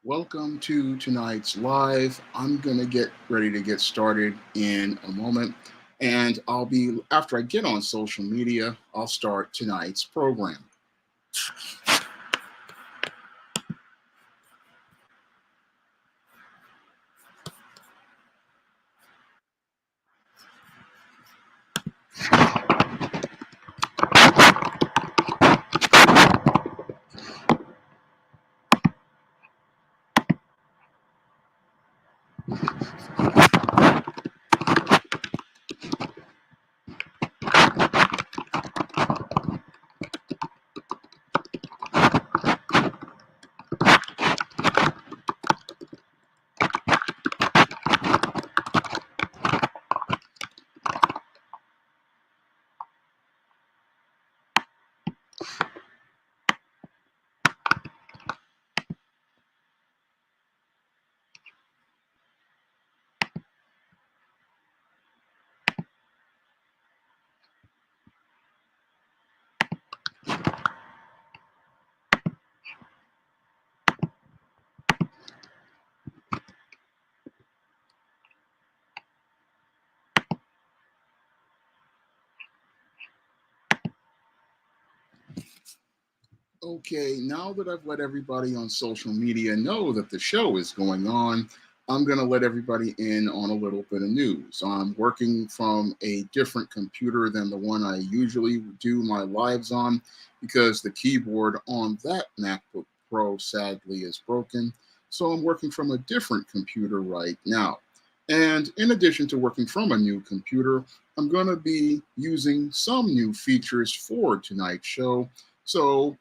Welcome to tonight's live. I'm going to get ready to get started in a moment. And after I get on social media, I'll start tonight's program. Okay, now that I've let everybody on social media know that the show is going on, I'm going to let everybody in on a little bit of news. I'm working from a different computer than the one I usually do my lives on because the keyboard on that MacBook Pro sadly is broken. So I'm working from a different computer right now. And in addition to working from a new computer, I'm going to be using some new features for tonight's show. So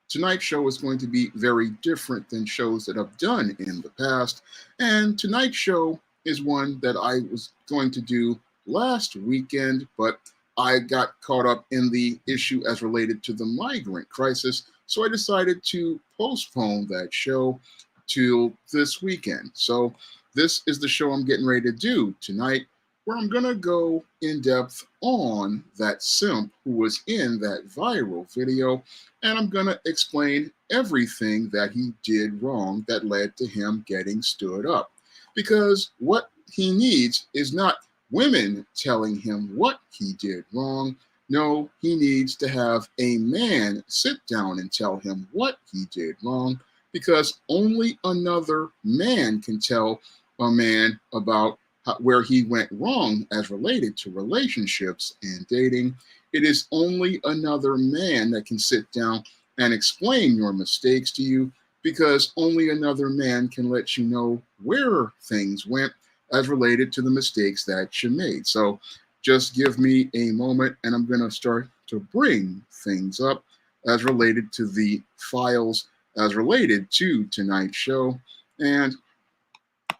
tonight's show is going to be very different than shows that I've done in the past. And tonight's show is one that I was going to do last weekend, but I got caught up in the issue as related to the migrant crisis. So I decided to postpone that show till this weekend. So this is the show I'm getting ready to do tonight, where I'm going to go in depth on that simp who was in that viral video, and I'm going to explain everything that he did wrong that led to him getting stood up. Because what he needs is not women telling him what he did wrong. No, he needs to have a man sit down and tell him what he did wrong, because only another man can tell a man about where he went wrong as related to relationships and dating. It is only another man that can sit down and explain your mistakes to you, because only another man can let you know where things went as related to the mistakes that you made. So just give me a moment and I'm going to start to bring things up as related to the files as related to tonight's show. And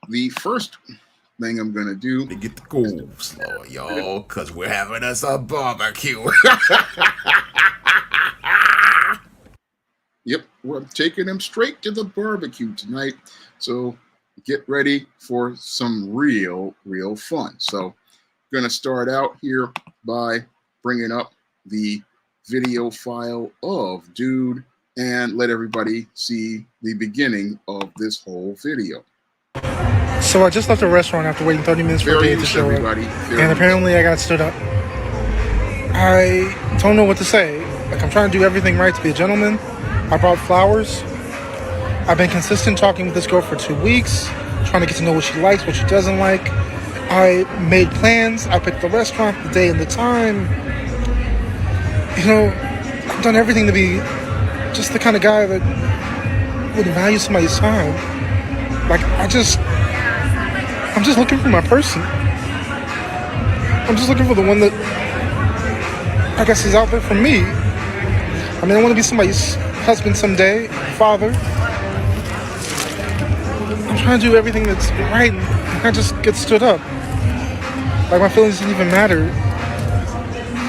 the first thing I'm gonna do to get the cool slow, y'all, because we're having us a barbecue. Yep, we're taking them straight to the barbecue tonight. So get ready for some real fun. So gonna start out here by bringing up the video file of Dude and let everybody see the beginning of this whole video. So I just left a restaurant after waiting 30 minutes for a date to show up, and apparently I got stood up. I don't know what to say. Like, I'm trying to do everything right to be a gentleman. I brought flowers. I've been consistent talking with this girl for 2 weeks, trying to get to know what she likes, what she doesn't like. I made plans. I picked the restaurant, the day, and the time. You know, I've done everything to be just the kind of guy that would value somebody's time. Like, I'm just looking for my person. I'm just looking for the one that I guess is out there for me. I mean, I want to be somebody's husband someday, father. I'm trying to do everything that's right, and I just get stood up. Like, my feelings didn't even matter.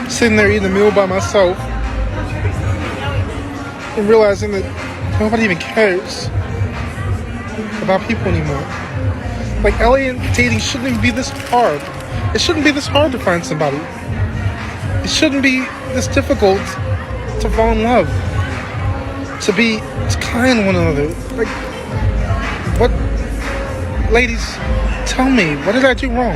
Sitting there eating a meal by myself and realizing that nobody even cares about people anymore. Like, alien dating shouldn't even be this hard. It shouldn't be this hard to find somebody. It shouldn't be this difficult to fall in love, to be kind to one another. Like, What, ladies, tell me, what did I do wrong?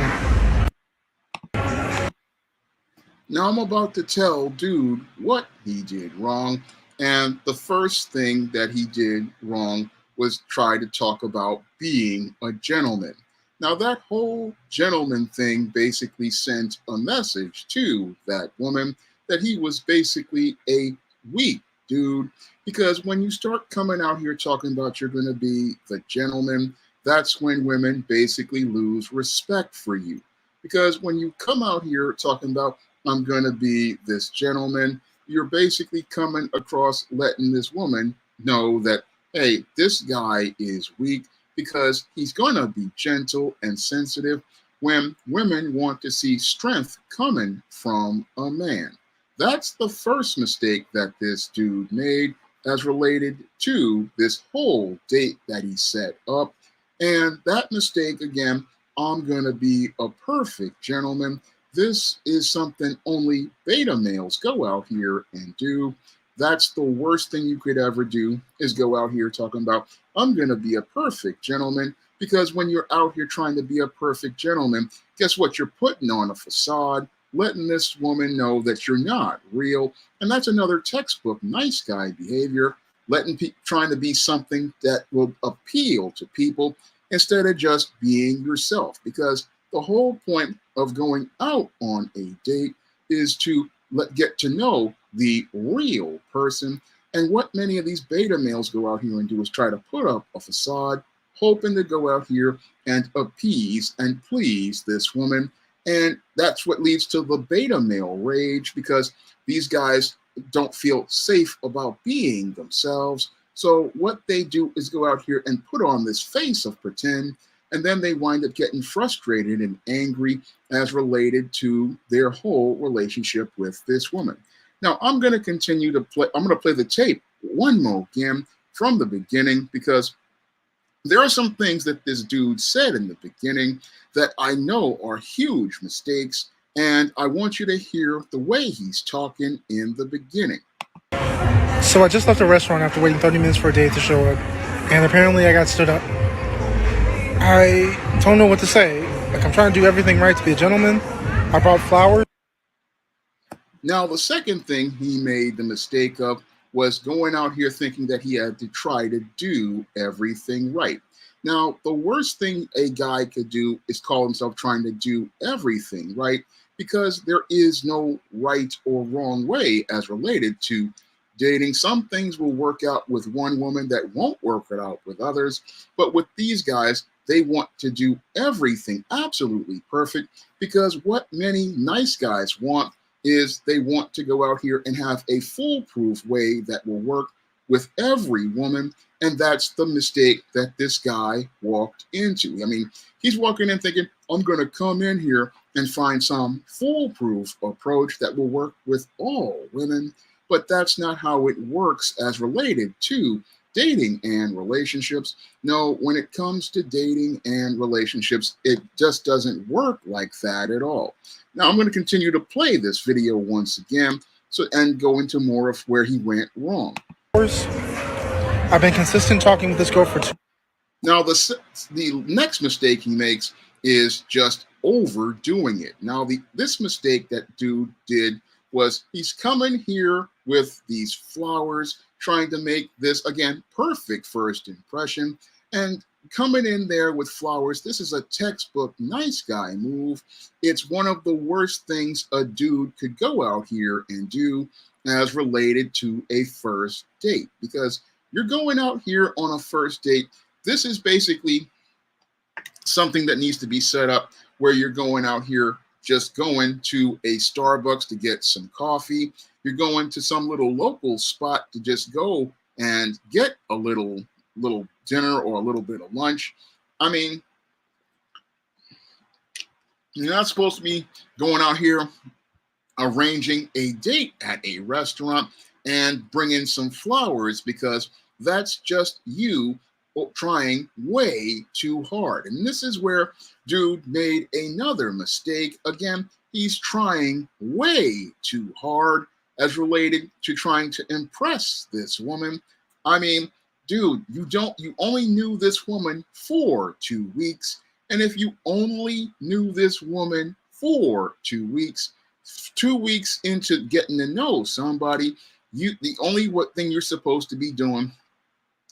Now I'm about to tell dude what he did wrong. And the first thing that he did wrong was try to talk about being a gentleman. Now, that whole gentleman thing basically sent a message to that woman that he was basically a weak dude. Because when you start coming out here talking about you're going to be the gentleman, that's when women basically lose respect for you. Because when you come out here talking about I'm going to be this gentleman, you're basically coming across letting this woman know that, hey, this guy is weak because he's going to be gentle and sensitive when women want to see strength coming from a man. That's the first mistake that this dude made as related to this whole date that he set up. And that mistake, again, I'm going to be a perfect gentleman. This is something only beta males go out here and do. That's the worst thing you could ever do, is go out here talking about, I'm going to be a perfect gentleman. Because when you're out here trying to be a perfect gentleman, guess what? You're putting on a facade, letting this woman know that you're not real. And that's another textbook nice guy behavior, trying to be something that will appeal to people instead of just being yourself. Because the whole point of going out on a date is to get to know the real person. And what many of these beta males go out here and do is try to put up a facade, hoping to go out here and appease and please this woman. And that's what leads to the beta male rage, because these guys don't feel safe about being themselves. So what they do is go out here and put on this face of pretend, and then they wind up getting frustrated and angry as related to their whole relationship with this woman. Now, I'm going to continue to play. I'm going to play the tape one more again from the beginning, because there are some things that this dude said in the beginning that I know are huge mistakes, and I want you to hear the way he's talking in the beginning. So I just left the restaurant after waiting 30 minutes for a date to show up, and apparently I got stood up. I don't know what to say. Like, I'm trying to do everything right to be a gentleman. I brought flowers. Now, the second thing he made the mistake of was going out here thinking that he had to try to do everything right. Now, the worst thing a guy could do is call himself trying to do everything right, because there is no right or wrong way as related to dating. Some things will work out with one woman that won't work it out with others. But with these guys, they want to do everything absolutely perfect, because what many nice guys want is they want to go out here and have a foolproof way that will work with every woman. And that's the mistake that this guy walked into. I mean, he's walking in thinking, I'm going to come in here and find some foolproof approach that will work with all women. But that's not how it works as related to dating and relationships. No, when it comes to dating and relationships, it just doesn't work like that at all. Now, I'm going to continue to play this video once again and go into more of where he went wrong. I've been consistent talking with this girl for 2. Now, the next mistake he makes is just overdoing it. Now, this mistake that dude did was he's coming here with these flowers, trying to make this, again, perfect first impression, and coming in there with flowers. This is a textbook nice guy move. It's one of the worst things a dude could go out here and do as related to a first date, because you're going out here on a first date. This is basically something that needs to be set up where you're going out here just going to a Starbucks to get some coffee. You're going to some little local spot to just go and get a little dinner or a little bit of lunch. I mean, you're not supposed to be going out here arranging a date at a restaurant and bringing some flowers, because that's just you trying way too hard. And this is where dude made another mistake. Again, he's trying way too hard as related to trying to impress this woman. I mean, dude, you only knew this woman for 2 weeks. And if you only knew this woman for 2 weeks, 2 weeks into getting to know somebody, the only what thing you're supposed to be doing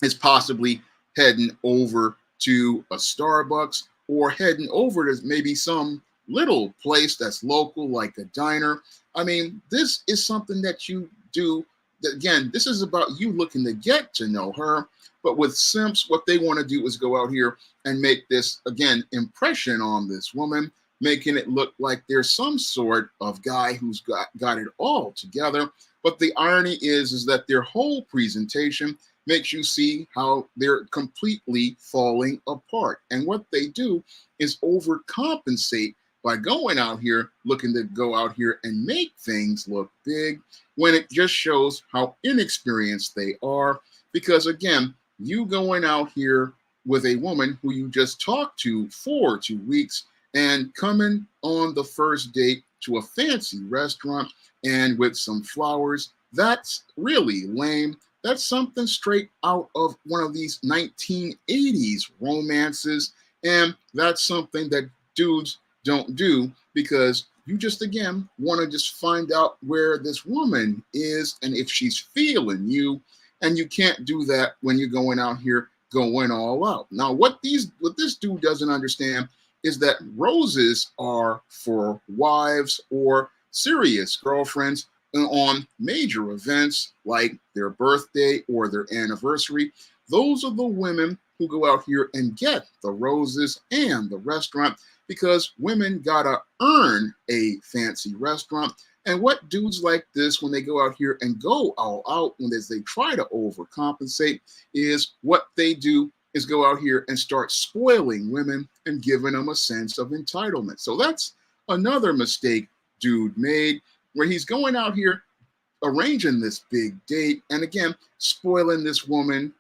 is possibly heading over to a Starbucks or heading over to maybe some little place that's local, like a diner. I mean, this is something that you do. Again, this is about you looking to get to know her. But with simps, what they want to do is go out here and make this, again, impression on this woman, making it look like there's some sort of guy who's got it all together. But the irony is that their whole presentation makes you see how they're completely falling apart. And what they do is overcompensate by going out here, looking to go out here and make things look big, when it just shows how inexperienced they are. Because again, you going out here with a woman who you just talked to for 2 weeks and coming on the first date to a fancy restaurant and with some flowers, that's really lame. That's something straight out of one of these 1980s romances. And that's something that dudes don't do, because you just, again, want to just find out where this woman is and if she's feeling you. And you can't do that when you're going out here going all out. Now, what this dude doesn't understand is that roses are for wives or serious girlfriends on major events like their birthday or their anniversary. Those are the women who go out here and get the roses and the restaurant, because women gotta earn a fancy restaurant. And what dudes like this, when they go out here and go all out, when they try to overcompensate, is what they do is go out here and start spoiling women and giving them a sense of entitlement. So that's another mistake dude made, where he's going out here arranging this big date and, again, spoiling this woman,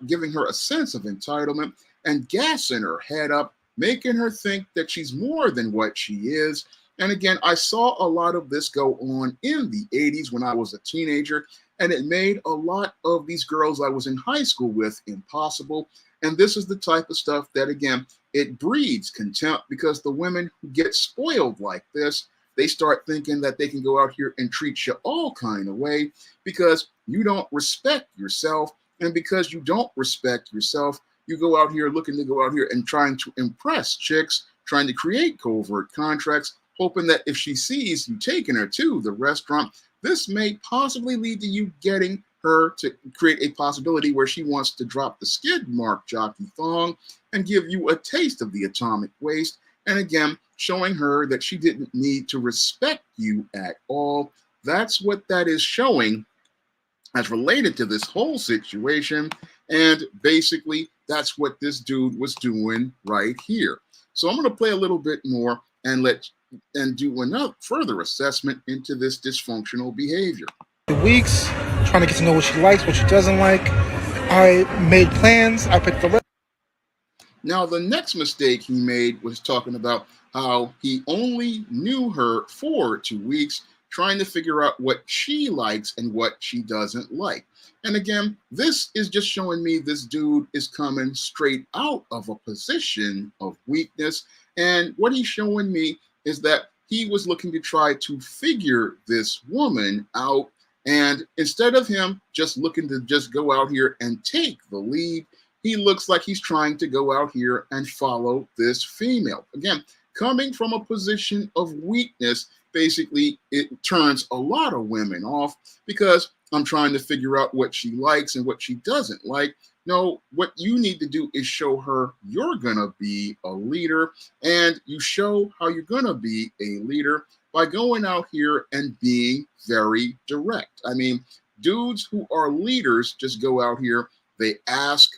giving her a sense of entitlement and gassing her head up, making her think that she's more than what she is. And again, I saw a lot of this go on in the 80s when I was a teenager, and it made a lot of these girls I was in high school with impossible. And this is the type of stuff that, again, it breeds contempt, because the women who get spoiled like this, they start thinking that they can go out here and treat you all kind of way because you don't respect yourself. And because you don't respect yourself, you go out here looking to go out here and trying to impress chicks, trying to create covert contracts, hoping that if she sees you taking her to the restaurant, this may possibly lead to you getting her to create a possibility where she wants to drop the skid mark jockey thong and give you a taste of the atomic waste. And again, showing her that she didn't need to respect you at all. That's what that is showing as related to this whole situation. And basically, that's what this dude was doing right here. So I'm going to play a little bit more and do another further assessment into this dysfunctional behavior. Weeks trying to get to know what she likes, what she doesn't like. I made plans. I picked the. Now, the next mistake he made was talking about how he only knew her for 2 weeks, trying to figure out what she likes and what she doesn't like. And again, this is just showing me this dude is coming straight out of a position of weakness. And what he's showing me is that he was looking to try to figure this woman out. And instead of him just looking to just go out here and take the lead, he looks like he's trying to go out here and follow this female. Again, coming from a position of weakness, basically it turns a lot of women off, because I'm trying to figure out what she likes and what she doesn't like. No, what you need to do is show her you're going to be a leader, and you show how you're going to be a leader by going out here and being very direct. I mean, dudes who are leaders just go out here, they ask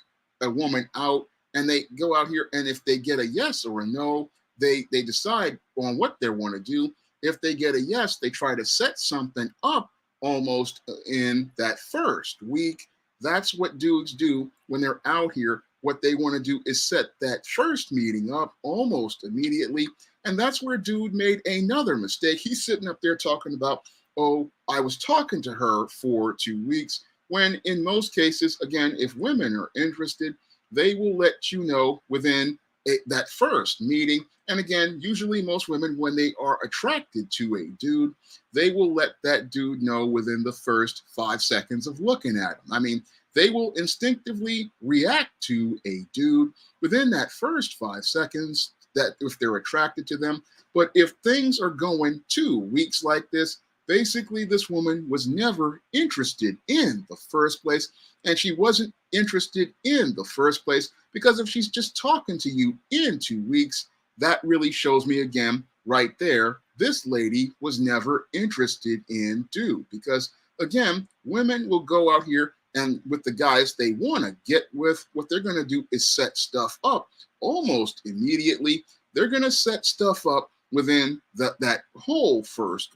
a woman out, and they go out here, and if they get a yes or a no, they decide on what they want to do. If they get a yes, they try to set something up almost in that first week. That's what dudes do when they're out here. What they want to do is set that first meeting up almost immediately. And that's where dude made another mistake. He's sitting up there talking about, oh, I was talking to her for 2 weeks. when in most cases, again, if women are interested, they will let you know within that first meeting. And again, usually most women, when they are attracted to a dude, they will let that dude know within the first 5 seconds of looking at him. I mean, they will instinctively react to a dude within that first 5 seconds that if they're attracted to them. But if things are going 2 weeks like this, basically this woman was never interested in the first place. And she wasn't interested in the first place because if she's just talking to you in 2 weeks, that really shows me again right there, this lady was never interested in dude. Because again, women will go out here and with the guys they want to get with, what they're going to do is set stuff up almost immediately. They're going to set stuff up within that whole first,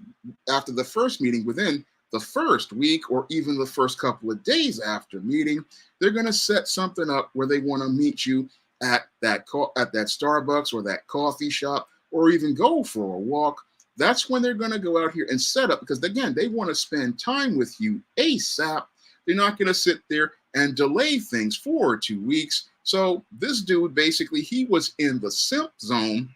after the first meeting, within the first week or even the first couple of days after meeting, they're going to set something up where they want to meet you at that Starbucks or that coffee shop or even go for a walk. That's when they're going to go out here and set up because, again, they want to spend time with you ASAP. They're not going to sit there and delay things for 2 weeks. So this dude, basically, he was in the simp zone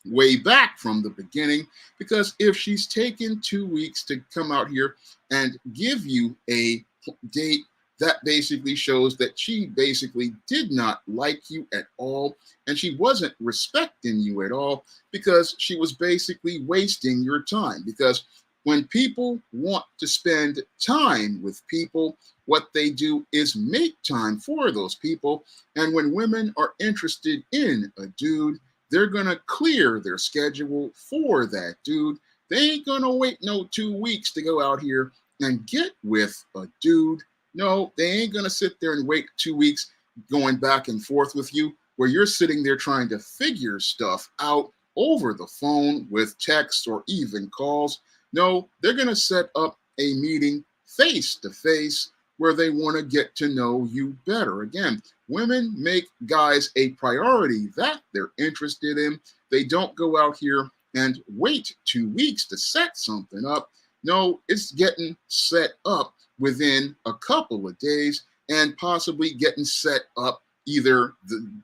way back from the beginning, because if she's taken 2 weeks to come out here and give you a date, that basically shows that she basically did not like you at all, and she wasn't respecting you at all, because she was basically wasting your time. Because when people want to spend time with people, what they do is make time for those people. And when women are interested in a dude, they're going to clear their schedule for that dude. They ain't going to wait no 2 weeks to go out here and get with a dude. No, they ain't going to sit there and wait 2 weeks going back and forth with you where you're sitting there trying to figure stuff out over the phone with texts or even calls. No, they're going to set up a meeting face to face where they want to get to know you better. Again, women make guys a priority that they're interested in. They don't go out here and wait 2 weeks to set something up. No, it's getting set up within a couple of days and possibly getting set up either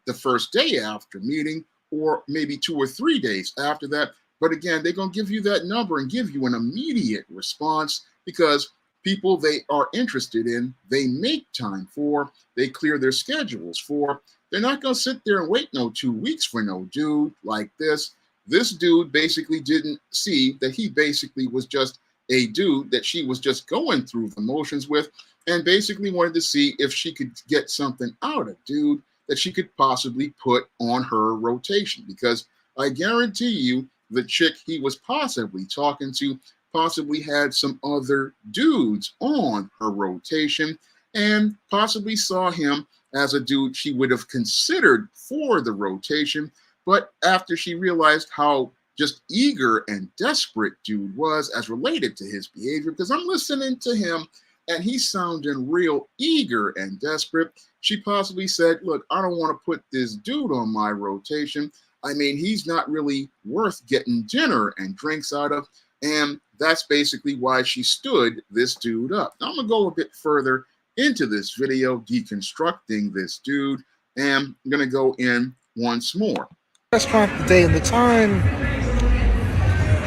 the first day after meeting or maybe 2 or 3 days after that. But again, they're going to give you that number and give you an immediate response because people they are interested in, they make time for, they clear their schedules for. They're not going to sit there and wait no 2 weeks for no dude like this. This dude basically didn't see that he basically was just a dude that she was just going through the motions with and basically wanted to see if she could get something out of dude that she could possibly put on her rotation. Because I guarantee you the chick he was possibly talking to possibly had some other dudes on her rotation and possibly saw him as a dude she would have considered for the rotation. But after she realized how just eager and desperate dude was as related to his behavior, because I'm listening to him and he's sounding real eager and desperate, she possibly said, look, I don't want to put this dude on my rotation. I mean, he's not really worth getting dinner and drinks out of. And that's basically why she stood this dude up. Now, I'm going to go a bit further into this video, deconstructing this dude, and I'm going to go in once more. Restaurant, the day and the time,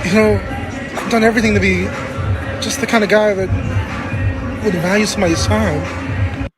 I've done everything to be just the kind of guy that would value somebody's time.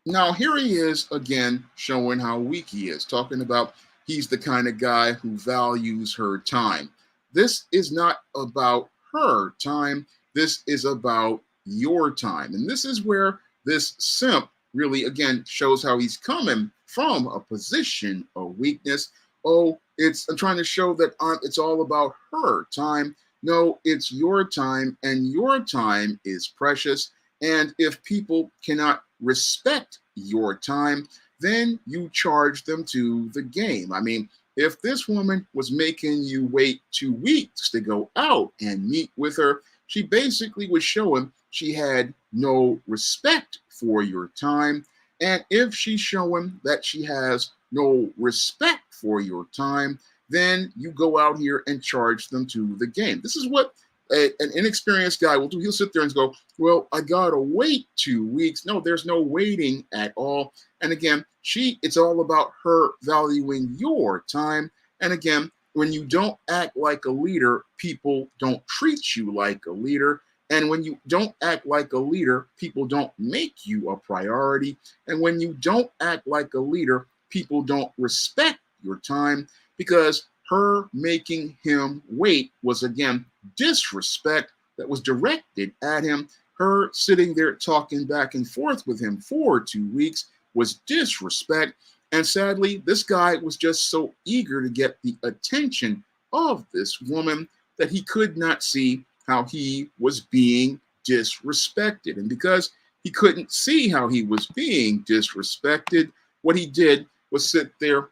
Now, here he is again, showing how weak he is, talking about he's the kind of guy who values her time. This is not about her time. This is about your time. And this is where this simp really, again, shows how he's coming from a position of weakness. Oh, I'm trying to show that it's all about her time. No, it's your time, and your time is precious. And if people cannot respect your time, then you charge them to the game. I mean, if this woman was making you wait 2 weeks to go out and meet with her, she basically was showing she had no respect for your time. And if she's showing that she has no respect for your time, then you go out here and charge them to the game. This is what an inexperienced guy will do. He'll sit there and go, well, I gotta wait 2 weeks. No, there's no waiting at all. And again, it's all about her valuing your time. And again, when you don't act like a leader, people don't treat you like a leader. And when you don't act like a leader, people don't make you a priority. And when you don't act like a leader, people don't respect your time, because her making him wait was, again, disrespect that was directed at him. Her sitting there talking back and forth with him for 2 weeks was disrespect. And sadly, this guy was just so eager to get the attention of this woman that he could not see how he was being disrespected. And because he couldn't see how he was being disrespected, what he did was sit there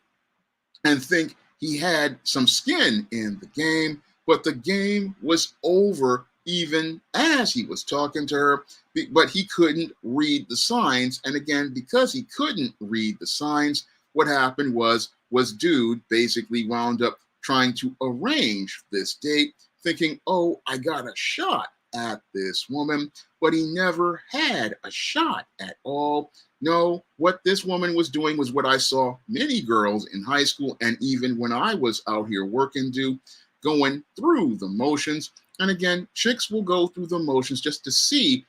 and think he had some skin in the game, but the game was over even as he was talking to her, but he couldn't read the signs. And again, because he couldn't read the signs, what happened was dude basically wound up trying to arrange this date, thinking, oh, I got a shot at this woman, but he never had a shot at all. No, what this woman was doing was what I saw many girls in high school and even when I was out here working do, going through the motions. And again, chicks will go through the motions just to see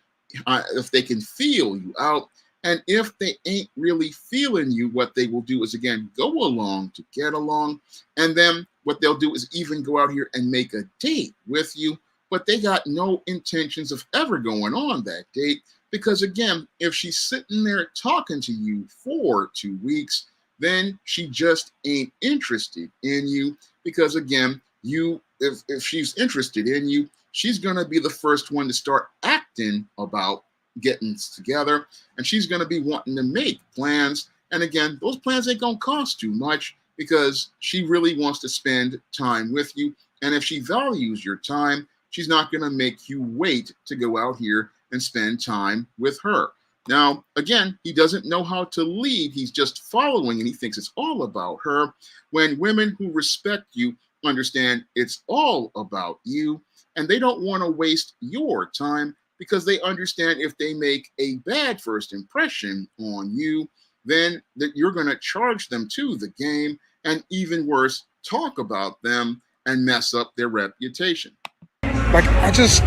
if they can feel you out. And if they ain't really feeling you, what they will do is, again, go along to get along. And then what they'll do is even go out here and make a date with you, but they got no intentions of ever going on that date. Because again, if she's sitting there talking to you for 2 weeks, then she just ain't interested in you. Because again, if she's interested in you, she's gonna be the first one to start acting about getting together, and she's gonna be wanting to make plans. And again, those plans ain't gonna cost too much because she really wants to spend time with you. And if she values your time, she's not gonna make you wait to go out here and spend time with her. Now, again, he doesn't know how to lead. He's just following, and he thinks it's all about her. When women who respect you understand it's all about you, and they don't want to waste your time because they understand if they make a bad first impression on you, then that you're going to charge them to the game, and even worse, talk about them and mess up their reputation. Like, I'm just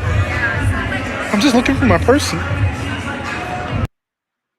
looking for my person.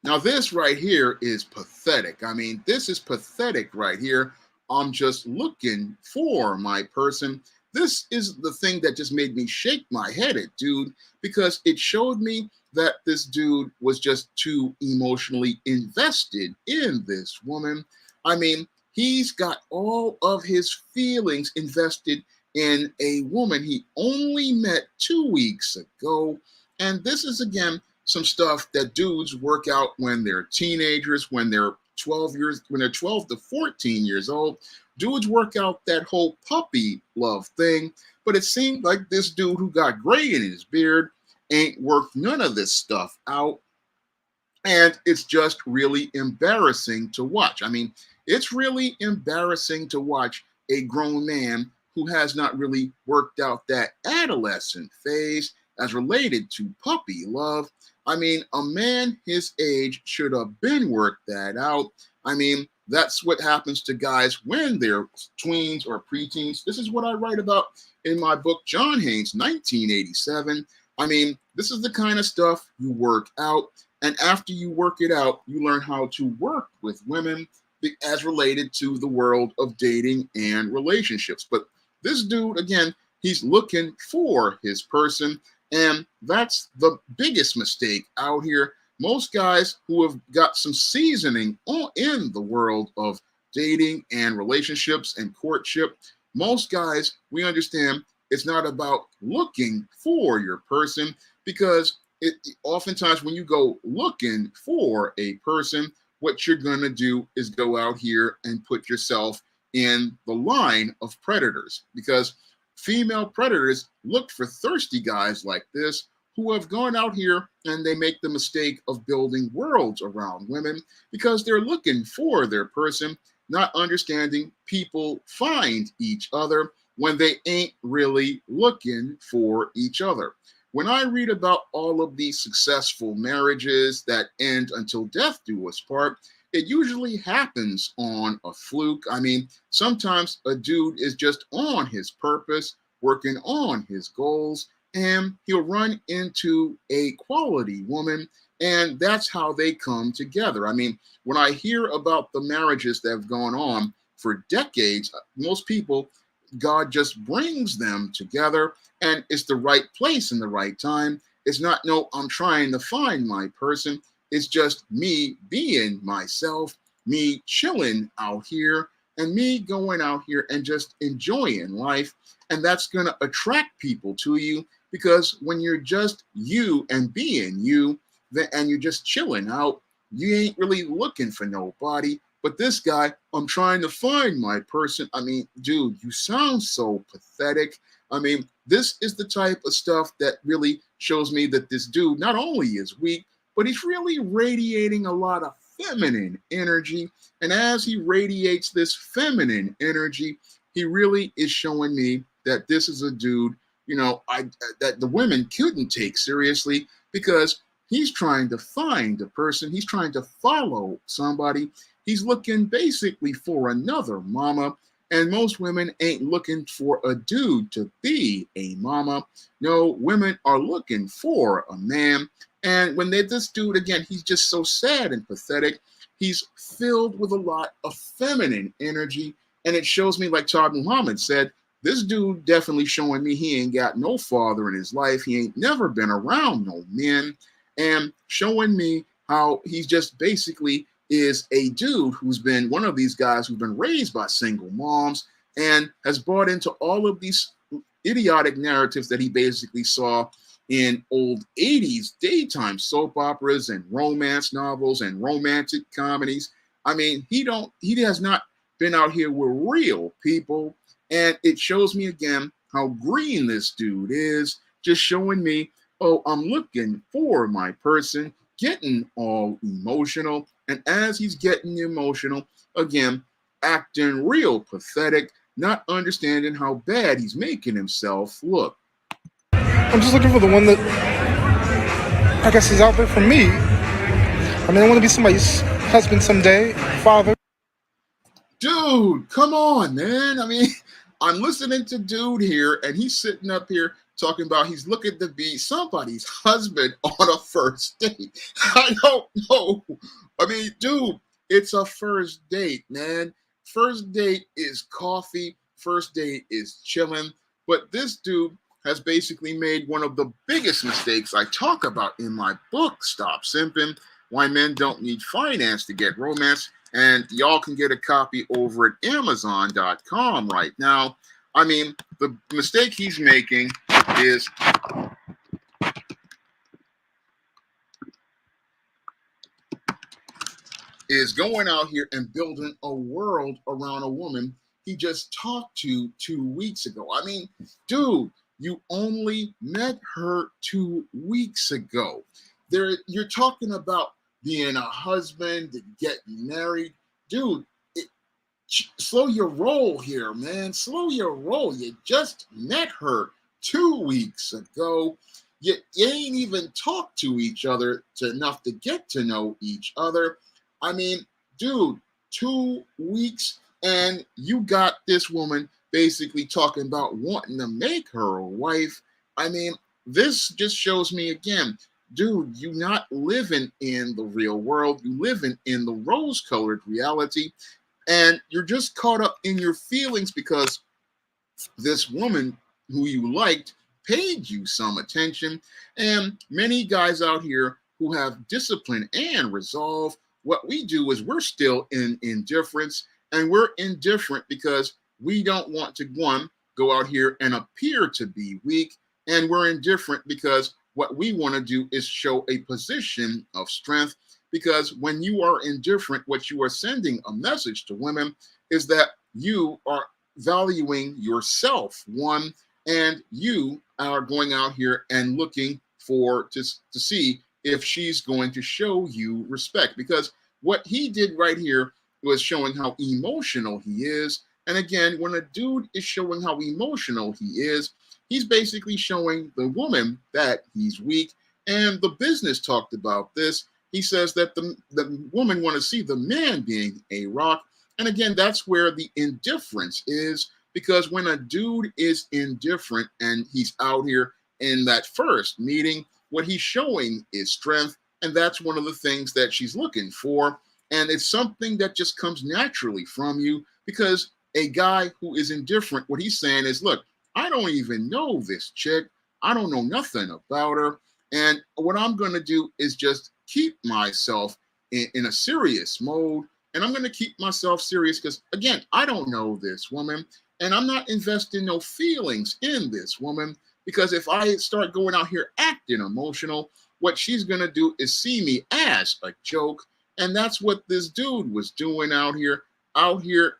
Now, this right here is pathetic. I mean, this is pathetic right here. I'm just looking for my person. This is the thing that just made me shake my head at dude, because it showed me that this dude was just too emotionally invested in this woman. I mean, he's got all of his feelings invested in a woman he only met 2 weeks ago. And this is, again, some stuff that dudes work out when they're teenagers, when they're 12 to 14 years old. Dudes work out that whole puppy love thing. But it seemed like this dude who got gray in his beard ain't worked none of this stuff out. And it's just really embarrassing to watch. I mean, it's really embarrassing to watch a grown man who has not really worked out that adolescent phase as related to puppy love. I mean, a man his age should have been worked that out. I mean, that's what happens to guys when they're tweens or preteens. This is what I write about in my book, John Haynes, 1987. I mean, this is the kind of stuff you work out. And after you work it out, you learn how to work with women as related to the world of dating and relationships. But this dude, again, he's looking for his person. And that's the biggest mistake out here. Most guys who have got some seasoning in the world of dating and relationships and courtship, most guys, we understand it's not about looking for your person, because oftentimes when you go looking for a person, what you're going to do is go out here and put yourself in the line of predators, because female predators look for thirsty guys like this who have gone out here and they make the mistake of building worlds around women because they're looking for their person, not understanding people find each other. when they ain't really looking for each other. When I read about all of these successful marriages that end until death do us part, it usually happens on a fluke. I mean, sometimes a dude is just on his purpose, working on his goals, and he'll run into a quality woman, and that's how they come together. I mean, when I hear about the marriages that have gone on for decades, most people, God just brings them together, and it's the right place and the right time. It's not, no, I'm trying to find my person. It's just me being myself, me chilling out here, and me going out here and just enjoying life. And that's going to attract people to you, because when you're just you and being you, and you're just chilling out, you ain't really looking for nobody. But this guy, I'm trying to find my person. I mean, dude, you sound so pathetic. I mean, this is the type of stuff that really shows me that this dude not only is weak, but he's really radiating a lot of feminine energy. And as he radiates this feminine energy, he really is showing me that this is a dude, that the women couldn't take seriously, because he's trying to find a person. He's trying to follow somebody. He's looking basically for another mama. And most women ain't looking for a dude to be a mama. No, women are looking for a man. And when this dude, again, he's just so sad and pathetic. He's filled with a lot of feminine energy. And it shows me, like Todd Muhammad said, this dude definitely showing me he ain't got no father in his life. He ain't never been around no men. And showing me how he's just basically is a dude who's been one of these guys who's been raised by single moms and has bought into all of these idiotic narratives that he basically saw in old 80s daytime soap operas and romance novels and romantic comedies. I mean, he has not been out here with real people. And it shows me again how green this dude is, just showing me, oh, I'm looking for my person, getting all emotional. And as he's getting emotional, again, acting real pathetic, not understanding how bad he's making himself look. I'm just looking for the one that I guess is out there for me. I mean, I want to be somebody's husband someday, father. Dude, come on, man. I mean, I'm listening to dude here, and he's sitting up here talking about he's looking to be somebody's husband on a first date. I don't know. I mean, dude, it's a first date, man. First date is coffee. First date is chilling. But this dude has basically made one of the biggest mistakes I talk about in my book, Stop Simping, Why Men Don't Need Finance to Get Romance. And y'all can get a copy over at Amazon.com right now. I mean, the mistake he's making is going out here and building a world around a woman he just talked to 2 weeks ago. I mean, dude, you only met her 2 weeks ago. You're talking about being a husband and getting married. Dude, slow your roll here, man. Slow your roll. You just met her 2 weeks ago. You ain't even talked to each other enough to get to know each other. I mean, dude, 2 weeks, and you got this woman basically talking about wanting to make her a wife. I mean, this just shows me again, dude, you're not living in the real world. You're living in the rose-colored reality, and you're just caught up in your feelings because this woman who you liked paid you some attention. And many guys out here who have discipline and resolve, what we do is we're still in indifference, and we're indifferent because we don't want to, one, go out here and appear to be weak, and we're indifferent because what we want to do is show a position of strength. Because when you are indifferent, what you are sending a message to women is that you are valuing yourself, one, and you are going out here and looking to see if she's going to show you respect. Because what he did right here was showing how emotional he is And again, when a dude is showing how emotional he is, he's basically showing the woman that he's weak. And the business talked about this. He says that the woman want to see the man being a rock. And again, that's where the indifference is, because when a dude is indifferent and he's out here in that first meeting, what he's showing is strength. And that's one of the things that she's looking for. And it's something that just comes naturally from you, because a guy who is indifferent, what he's saying is, look, I don't even know this chick. I don't know nothing about her. And what I'm going to do is just keep myself in a serious mode. And I'm going to keep myself serious because, again, I don't know this woman. And I'm not investing no feelings in this woman, because if I start going out here acting emotional, what she's going to do is see me as a joke. And that's what this dude was doing out here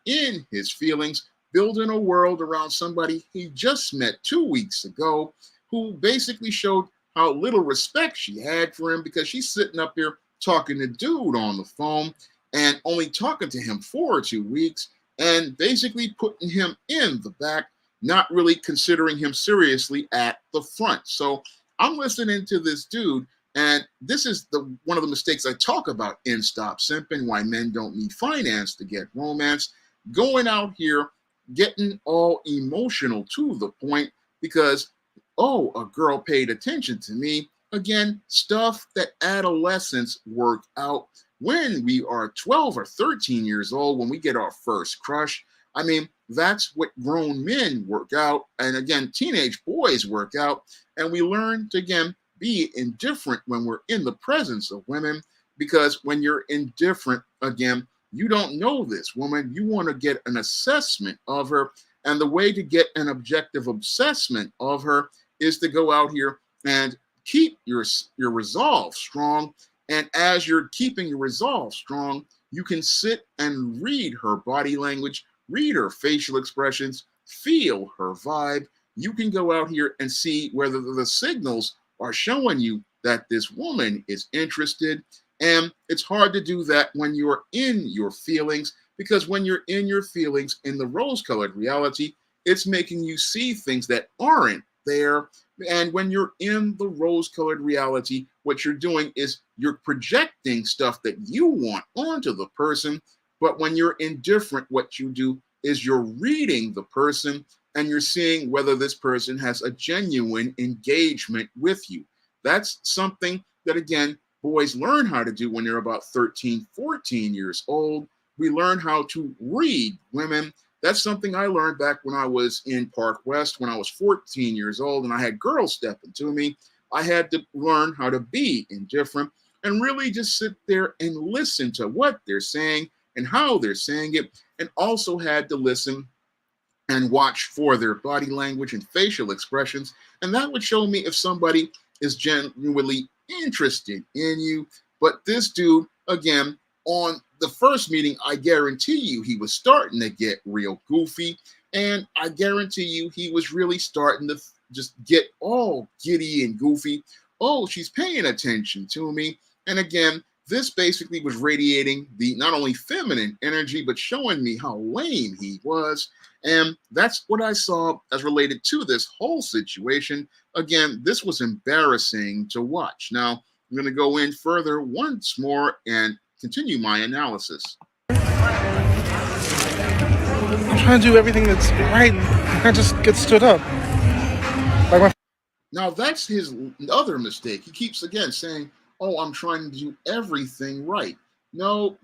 in his feelings, building a world around somebody he just met 2 weeks ago, who basically showed how little respect she had for him, because she's sitting up here talking to dude on the phone and only talking to him for 2 weeks, and basically putting him in the back, not really considering him seriously at the front. So I'm listening to this dude, and this is one of the mistakes I talk about in Stop Simping, why men don't need finance to get romance. Going out here, getting all emotional to the point because, oh, a girl paid attention to me. Again, stuff that adolescents work out when we are 12 or 13 years old, when we get our first crush. I mean, that's what grown men work out. And again, teenage boys work out. And we learn to, again, be indifferent when we're in the presence of women, because when you're indifferent, again, you don't know this woman. You want to get an assessment of her. And the way to get an objective assessment of her is to go out here and keep your resolve strong. And as you're keeping your resolve strong, you can sit and read her body language, read her facial expressions, feel her vibe. You can go out here and see whether the signals are showing you that this woman is interested. And it's hard to do that when you're in your feelings, because when you're in your feelings in the rose-colored reality, it's making you see things that aren't there. And when you're in the rose-colored reality, what you're doing is you're projecting stuff that you want onto the person. But when you're indifferent, what you do is you're reading the person and you're seeing whether this person has a genuine engagement with you. That's something that, again, boys learn how to do when they're about 13, 14 years old. We learn how to read women. That's something I learned back when I was in Park West, when I was 14 years old and I had girls stepping to me. I had to learn how to be indifferent and really just sit there and listen to what they're saying and how they're saying it, and also had to listen and watch for their body language and facial expressions. And that would show me if somebody is genuinely interested in you. But this dude, again, on the first meeting, I guarantee you he was starting to get real goofy. And I guarantee you he was really starting to just get all giddy and goofy. Oh, she's paying attention to me. And again, this basically was radiating the not only feminine energy, but showing me how lame he was. And that's what I saw as related to this whole situation. Again, this was embarrassing to watch. Now, I'm going to go in further once more and continue my analysis. I'm trying to do everything that's right, and I just get stood up. Now, that's his other mistake. He keeps, again, saying, oh, I'm trying to do everything right. No,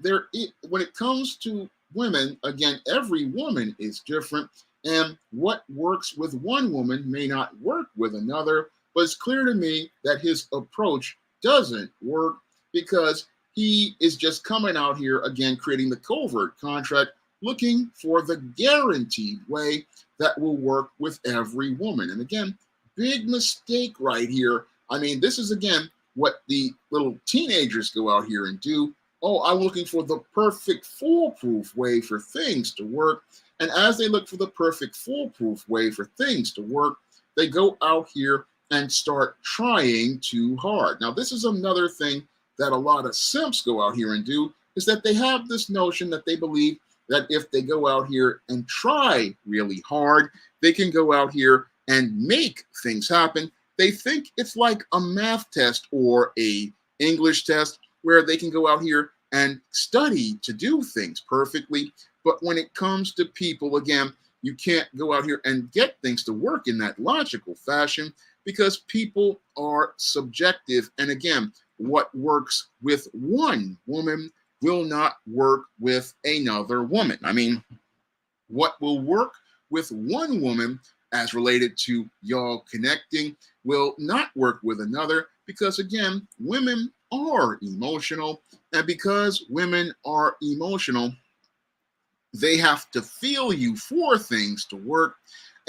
when it comes to women, again, every woman is different. And what works with one woman may not work with another. But it's clear to me that his approach doesn't work, because he is just coming out here, again, creating the covert contract, looking for the guaranteed way that will work with every woman. And again, big mistake right here. I mean, this is, again, what the little teenagers go out here and do. Oh, I'm looking for the perfect foolproof way for things to work. And as they look for the perfect foolproof way for things to work, they go out here and start trying too hard. Now, this is another thing that a lot of simps go out here and do, is that they have this notion that they believe that if they go out here and try really hard, they can go out here and make things happen. They think it's like a math test or a English test where they can go out here and study to do things perfectly. But when it comes to people, again, you can't go out here and get things to work in that logical fashion because people are subjective. And again, what works with one woman will not work with another woman. I mean, what will work with one woman as related to y'all connecting will not work with another because, again, women are emotional. And because women are emotional, they have to feel you for things to work.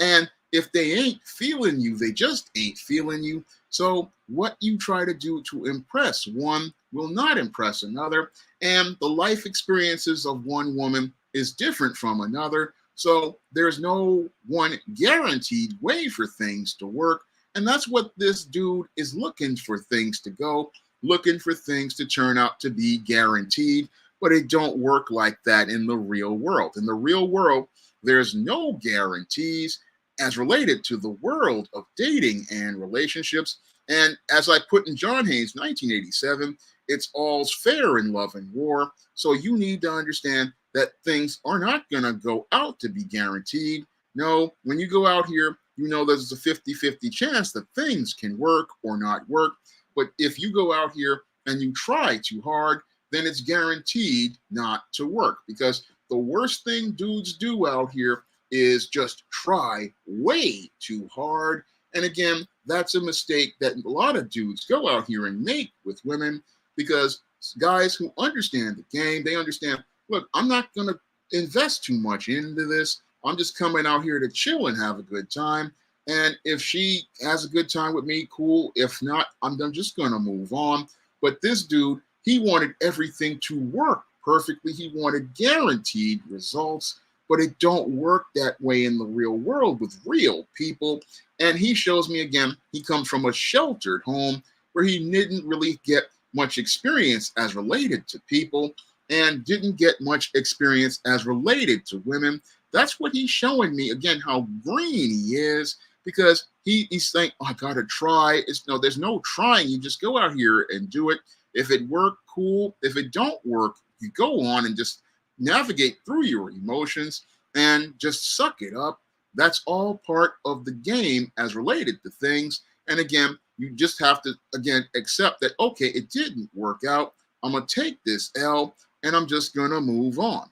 And if they ain't feeling you, they just ain't feeling you. So what you try to do to impress one will not impress another. And the life experiences of one woman is different from another. So there's no one guaranteed way for things to work. And that's what this dude is looking for things to go, looking for things to turn out to be guaranteed. But it don't work like that in the real world. In the real world, there's no guarantees as related to the world of dating and relationships. And as I put in John Haynes' 1987, it's all's fair in love and war. So you need to understand that things are not going to go out to be guaranteed. No, when you go out here, you know there's a 50-50 chance that things can work or not work. But if you go out here and you try too hard, then it's guaranteed not to work. Because the worst thing dudes do out here is just try way too hard. And again, that's a mistake that a lot of dudes go out here and make with women, because guys who understand the game, they understand, look, I'm not going to invest too much into this. I'm just coming out here to chill and have a good time. And if she has a good time with me, cool. If not, I'm just going to move on. But this dude, he wanted everything to work perfectly. He wanted guaranteed results, but it don't work that way in the real world with real people. And he shows me again, he comes from a sheltered home where he didn't really get much experience as related to people and didn't get much experience as related to women. That's what he's showing me again, how green he is, because he's saying, oh, I gotta try. There's no trying. You just go out here and do it. If it worked, cool. If it don't work, you go on and just navigate through your emotions and just suck it up. That's all part of the game as related to things. And again, you just have to, again, accept that, okay, it didn't work out. I'm going to take this L and I'm just going to move on.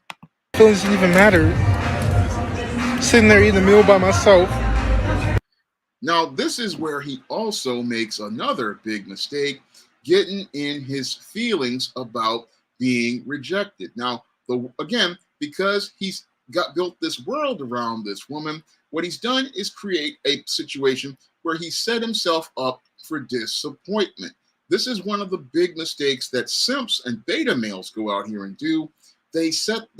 Feelings didn't even matter. Sitting there eating a meal by myself. Now, this is where he also makes another big mistake, getting in his feelings about being rejected. Now, again, because he's built this world around this woman, what he's done is create a situation where he set himself up for disappointment. This is one of the big mistakes that simps and beta males go out here and do. They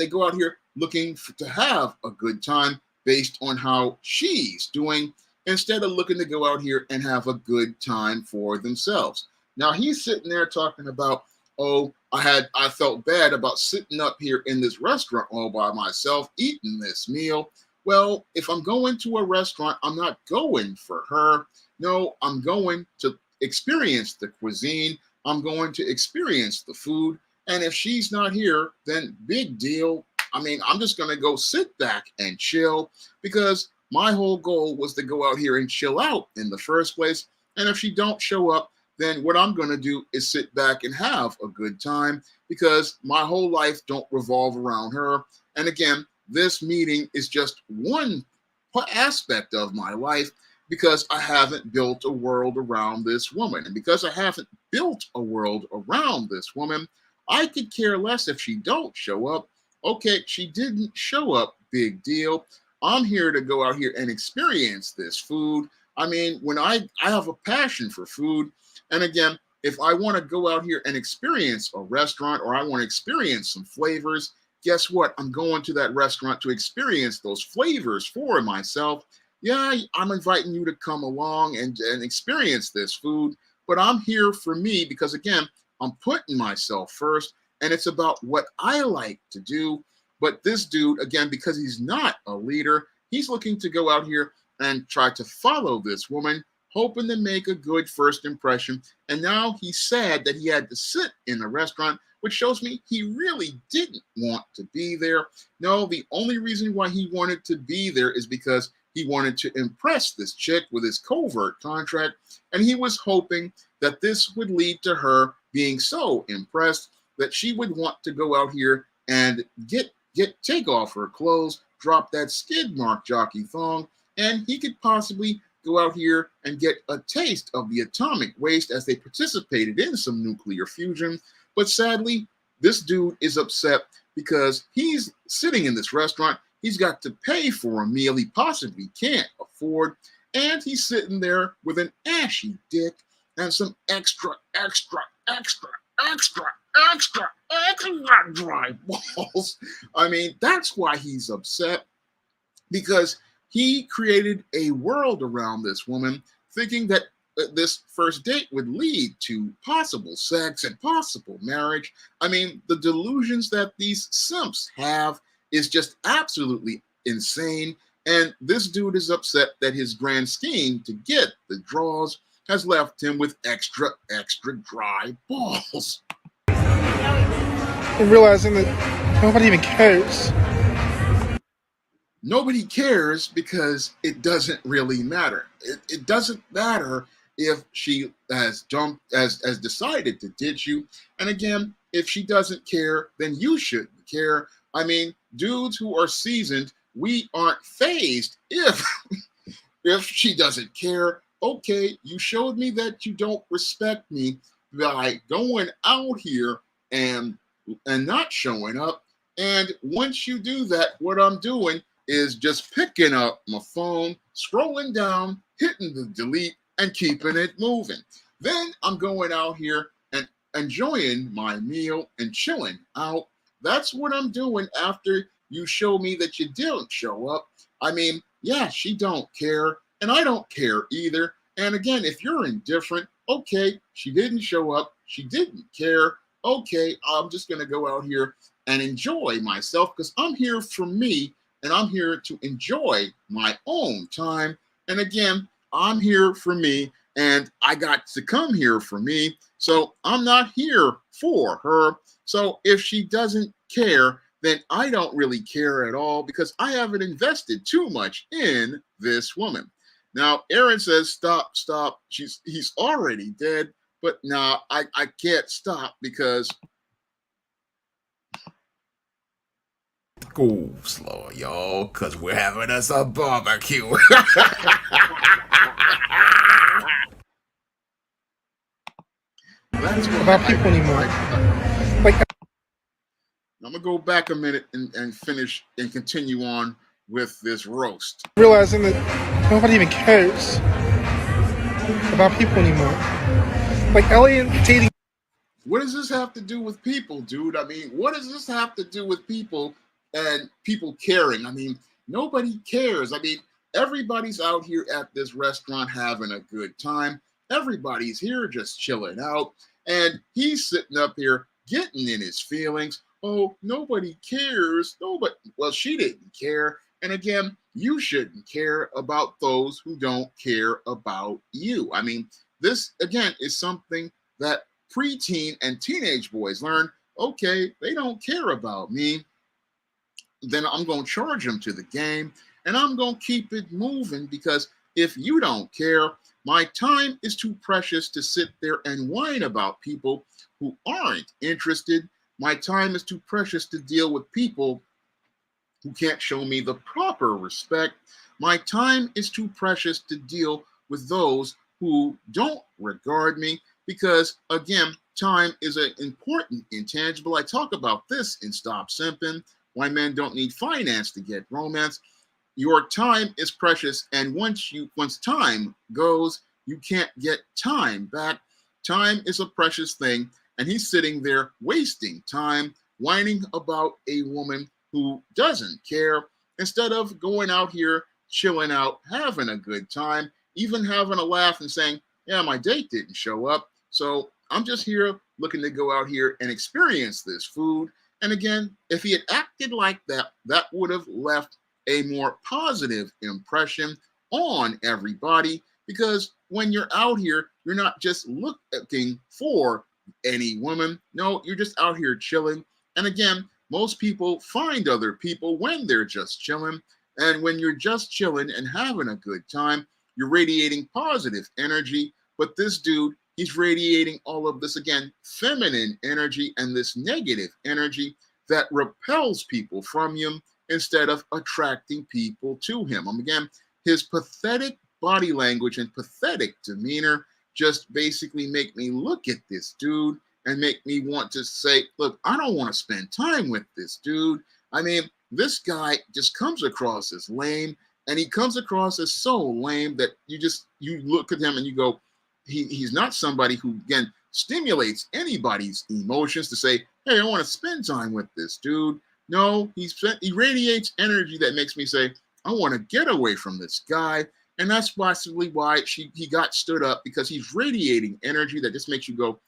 go out here looking to have a good time based on how she's doing, instead of looking to go out here and have a good time for themselves. Now he's sitting there talking about, oh, I felt bad about sitting up here in this restaurant all by myself eating this meal. Well, if I'm going to a restaurant, I'm not going for her. No, I'm going to experience the cuisine. I'm going to experience the food. And if she's not here, then big deal. I mean, I'm just going to go sit back and chill, because my whole goal was to go out here and chill out in the first place. And if she don't show up, then what I'm going to do is sit back and have a good time, because my whole life don't revolve around her. And again, this meeting is just one aspect of my life, because I haven't built a world around this woman. And because I haven't built a world around this woman, I could care less if she don't show up. Okay, she didn't show up, big deal. I'm here to go out here and experience this food. I mean, when I have a passion for food. And again, if I want to go out here and experience a restaurant, or I want to experience some flavors, guess what? I'm going to that restaurant to experience those flavors for myself. Yeah, I'm inviting you to come along and experience this food, but I'm here for me, because again, I'm putting myself first, and it's about what I like to do. But this dude, again, because he's not a leader, he's looking to go out here and try to follow this woman, hoping to make a good first impression. And now he's sad that he had to sit in the restaurant, which shows me he really didn't want to be there. No, the only reason why he wanted to be there is because he wanted to impress this chick with his covert contract, and he was hoping that this would lead to her being so impressed that she would want to go out here and take off her clothes, drop that skid mark jockey thong, and he could possibly go out here and get a taste of the atomic waste as they participated in some nuclear fusion. But sadly, this dude is upset because he's sitting in this restaurant. He's got to pay for a meal he possibly can't afford, and he's sitting there with an ashy dick and some extra dry balls. I mean, that's why he's upset, because he created a world around this woman, thinking that this first date would lead to possible sex and possible marriage. I mean, the delusions that these simps have is just absolutely insane. And this dude is upset that his grand scheme to get the draws has left him with extra dry balls. And realizing that nobody even cares. Nobody cares because it doesn't really matter. It doesn't matter if she has decided to ditch you. And again, if she doesn't care, then you shouldn't care. I mean, dudes who are seasoned, we aren't fazed if she doesn't care. Okay, you showed me that you don't respect me by going out here and not showing up. And once you do that, what I'm doing is just picking up my phone, scrolling down, hitting the delete, and keeping it moving. Then I'm going out here and enjoying my meal and chilling out. That's what I'm doing after you show me that you didn't show up. I mean, yeah, she don't care, and I don't care either. And again, if you're indifferent, okay, she didn't show up, she didn't care. Okay, I'm just gonna go out here and enjoy myself because I'm here for me, and I'm here to enjoy my own time. And again, I'm here for me, and I got to come here for me. So I'm not here for her. So if she doesn't care, then I don't really care at all because I haven't invested too much in this woman. Now, Aaron says, stop. He's already dead. But now I can't stop because Go slow, y'all, because we're having us a barbecue. that's what About people anymore. Like, I'm gonna go back a minute and finish and continue on with this roast. realizing that nobody even cares about people anymore. Like Elliot dating. What does this have to do with people, dude? I mean, what does this have to do with people and people caring? I mean, nobody cares. I mean, everybody's out here at this restaurant having a good time. Everybody's here just chilling out. And he's sitting up here getting in his feelings. Oh, nobody cares. Nobody. Well, she didn't care. And again, you shouldn't care about those who don't care about you. I mean, this, again, is something that preteen and teenage boys learn. Okay, they don't care about me. Then I'm going to charge them to the game, and I'm going to keep it moving because if you don't care, my time is too precious to sit there and whine about people who aren't interested. My time is too precious to deal with people who can't show me the proper respect. My time is too precious to deal with those who don't regard me because, again, time is an important intangible. I talk about this in Stop Simping, Why Men Don't Need Finance to Get Romance. Your time is precious, and once time goes, you can't get time back. Time is a precious thing, and he's sitting there wasting time whining about a woman who doesn't care instead of going out here, chilling out, having a good time, even having a laugh and saying, yeah, my date didn't show up, so I'm just here looking to go out here and experience this food. And again, if he had acted like that, that would have left a more positive impression on everybody, because when you're out here, you're not just looking for any woman. No, you're just out here chilling. And again, most people find other people when they're just chilling. And when you're just chilling and having a good time, you're radiating positive energy. But this dude, he's radiating all of this, again, feminine energy and this negative energy that repels people from him instead of attracting people to him. Again, his pathetic body language and pathetic demeanor just basically make me look at this dude and make me want to say, look, I don't want to spend time with this dude. I mean, this guy just comes across as lame, and he comes across as so lame that you look at him and you go, he's not somebody who, again, stimulates anybody's emotions to say, hey, I want to spend time with this dude. No, he radiates energy that makes me say, I want to get away from this guy. And that's possibly why he got stood up, because he's radiating energy that just makes you go,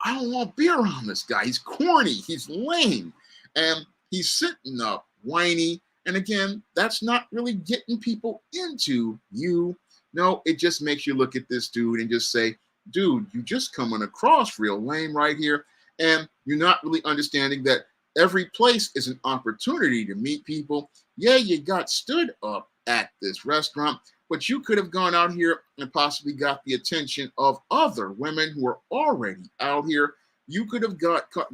I don't want to be around this guy. He's corny. He's lame. And he's sitting up whiny. And again, that's not really getting people into you. No, it just makes you look at this dude and just say, dude, you just coming across real lame right here. And you're not really understanding that every place is an opportunity to meet people. Yeah, you got stood up at this restaurant, but you could have gone out here and possibly got the attention of other women who are already out here. You could have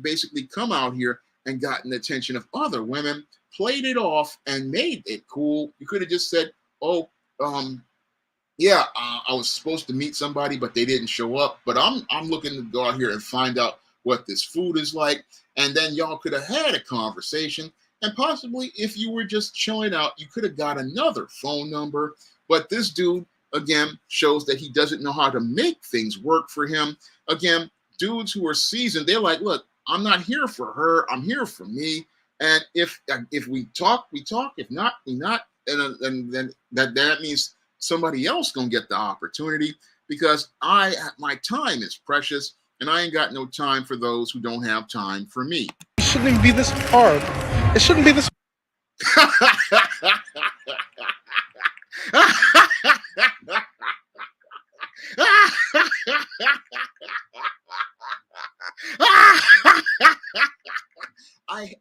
basically come out here and gotten the attention of other women, played it off and made it cool. You could have just said, oh, yeah, I was supposed to meet somebody, but they didn't show up. But I'm looking to go out here and find out what this food is like. And then y'all could have had a conversation. And possibly if you were just chilling out, you could have got another phone number. But this dude, again, shows that he doesn't know how to make things work for him. Again, dudes who are seasoned, they're like, look, I'm not here for her. I'm here for me. And if we talk, we talk. If not, we not. And then that means somebody else gonna get the opportunity, because my time is precious, and I ain't got no time for those who don't have time for me. It shouldn't even be this hard. It shouldn't be this.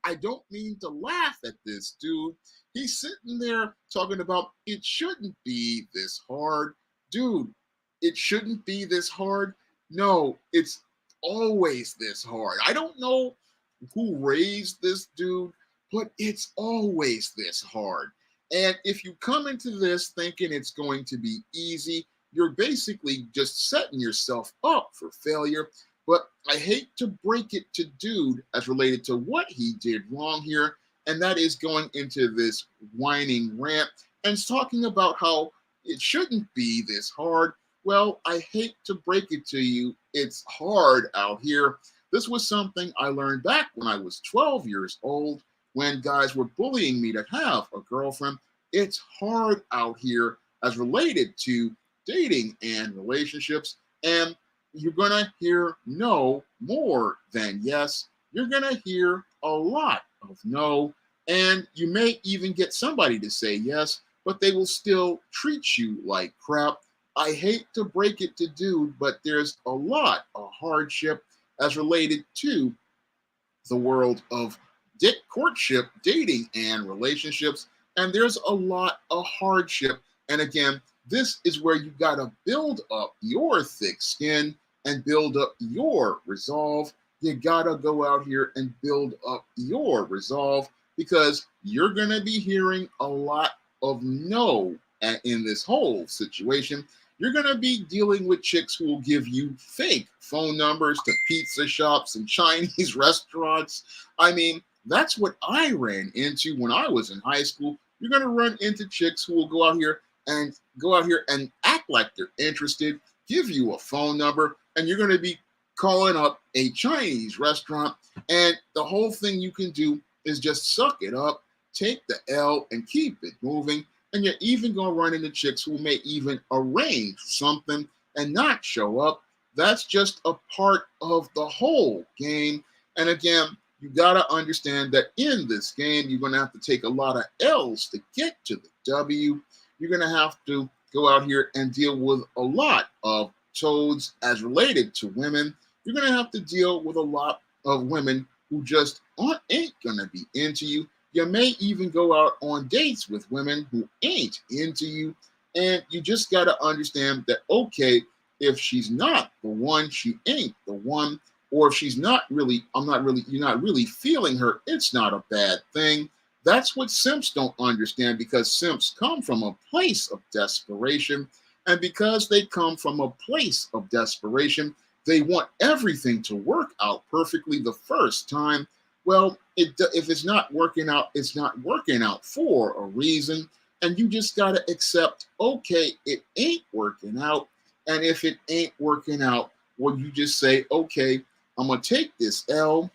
I don't mean to laugh at this dude. He's sitting there talking about it shouldn't be this hard. Dude, it shouldn't be this hard. No, it's always this hard. I don't know who raised this dude, but it's always this hard. And if you come into this thinking it's going to be easy, you're basically just setting yourself up for failure. But I hate to break it to dude as related to what he did wrong here, and that is going into this whining rant and talking about how it shouldn't be this hard. Well, I hate to break it to you, it's hard out here. This was something I learned back when I was 12 years old, when guys were bullying me to have a girlfriend. It's hard out here as related to dating and relationships, and you're gonna hear no more than yes. You're gonna hear a lot of no, and you may even get somebody to say yes, but they will still treat you like crap. I hate to break it to dude, but there's a lot of hardship as related to the world of courtship, dating, and relationships, and there's a lot of hardship. And again, this is where you gotta build up your thick skin and build up your resolve. You gotta go out here and build up your resolve, because you're gonna be hearing a lot of no in this whole situation. You're gonna be dealing with chicks who will give you fake phone numbers to pizza shops and Chinese restaurants. I mean, that's what I ran into when I was in high school. You're gonna run into chicks who will go out here and act like they're interested, give you a phone number, and you're going to be calling up a Chinese restaurant. And the whole thing you can do is just suck it up, take the L, and keep it moving. And you're even going to run into chicks who may even arrange something and not show up. That's just a part of the whole game. And again, you got to understand that in this game, you're going to have to take a lot of L's to get to the W. You're going to have to go out here and deal with a lot of toads as related to women. You're going to have to deal with a lot of women who just ain't going to be into you. You may even go out on dates with women who ain't into you. And you just got to understand that, okay, if she's not the one, she ain't the one. Or if she's not really, you're not really feeling her, it's not a bad thing. That's what simps don't understand, because simps come from a place of desperation. And because they come from a place of desperation, they want everything to work out perfectly the first time. Well, if it's not working out, it's not working out for a reason. And you just got to accept, okay, it ain't working out. And if it ain't working out, well, you just say, okay, I'm going to take this L.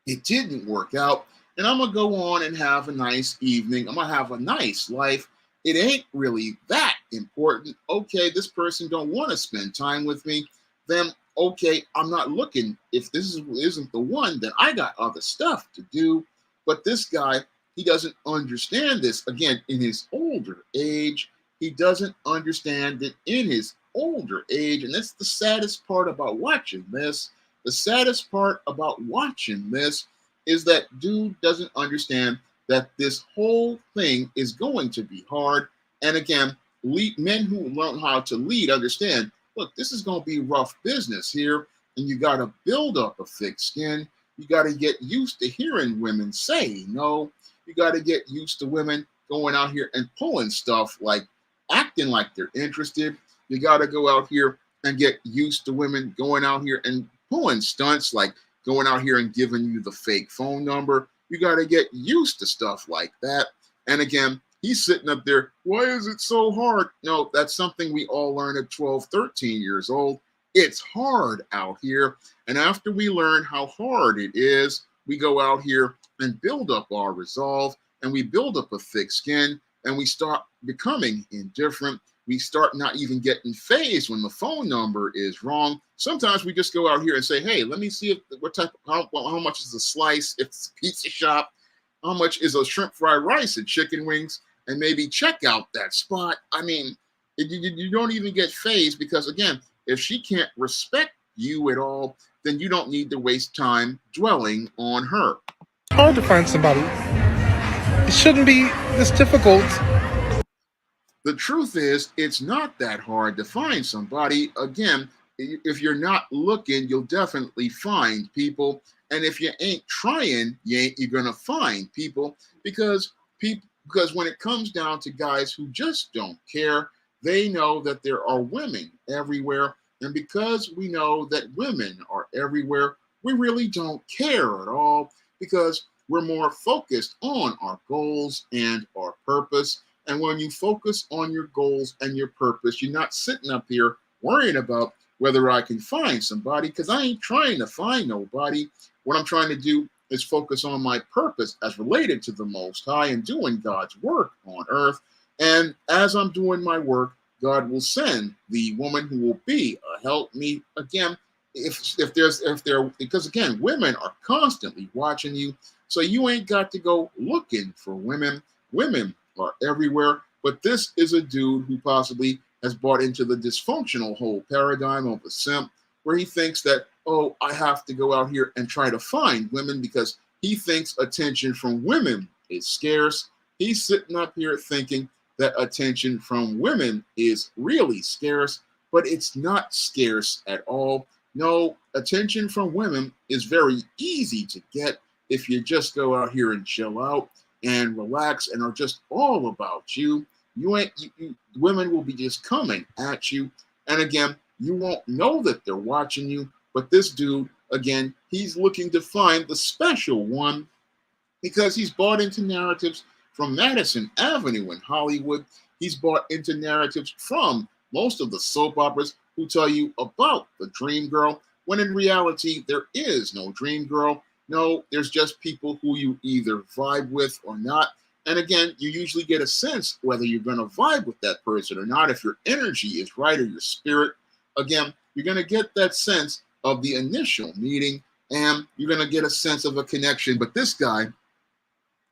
It didn't work out. And I'm going to go on and have a nice evening. I'm going to have a nice life. It ain't really that important. Okay, this person don't want to spend time with me. Then, okay, I'm not looking. If this isn't the one, then I got other stuff to do. But this guy, he doesn't understand this. Again, in his older age, he doesn't understand that in his older age, and that's the saddest part about watching this. The saddest part about watching this is that dude doesn't understand that this whole thing is going to be hard. And again, men who learn how to lead understand, look, this is going to be rough business here, and you got to build up a thick skin. You got to get used to hearing women say no. You got to get used to women going out here and pulling stuff, like acting like they're interested. You got to go out here and get used to women going out here and pulling stunts, like going out here and giving you the fake phone number. You got to get used to stuff like that. And again, he's sitting up there, why is it so hard? No, that's something we all learn at 12, 13 years old. It's hard out here. And after we learn how hard it is, we go out here and build up our resolve, and we build up a thick skin, and we start becoming indifferent. We start not even getting phased when the phone number is wrong. Sometimes we just go out here and say, hey, let me see how much is a slice if it's a pizza shop, how much is a shrimp fried rice and chicken wings, and maybe check out that spot. I mean, you don't even get phased, because again, if she can't respect you at all, then you don't need to waste time dwelling on her. Hard to find somebody. It shouldn't be this difficult. The truth is, it's not that hard to find somebody. Again, if you're not looking, you'll definitely find people. And if you ain't trying, you're going to find people, because when it comes down to guys who just don't care, they know that there are women everywhere. And because we know that women are everywhere, we really don't care at all, because we're more focused on our goals and our purpose. And when you focus on your goals and your purpose, you're not sitting up here worrying about whether I can find somebody, because I ain't trying to find nobody. What I'm trying to do is focus on my purpose as related to the Most High and doing God's work on earth. And as I'm doing my work, God will send the woman who will be a help me. Again, because again, women are constantly watching you, so you ain't got to go looking for women. Women are everywhere, but this is a dude who possibly has bought into the dysfunctional whole paradigm of a simp, where he thinks that, oh, I have to go out here and try to find women because he thinks attention from women is scarce. He's sitting up here thinking that attention from women is really scarce, but it's not scarce at all. No, attention from women is very easy to get if you just go out here and chill out and relax and are just all about you. Women will be just coming at you. And again, you won't know that they're watching you. But this dude, again, he's looking to find the special one, because he's bought into narratives from Madison Avenue in Hollywood. He's bought into narratives from most of the soap operas who tell you about the dream girl, when in reality, there is no dream girl. No, there's just people who you either vibe with or not. And again, you usually get a sense whether you're going to vibe with that person or not. If your energy is right, or your spirit, again, you're going to get that sense of the initial meeting. and you're going to get a sense of a connection. But this guy,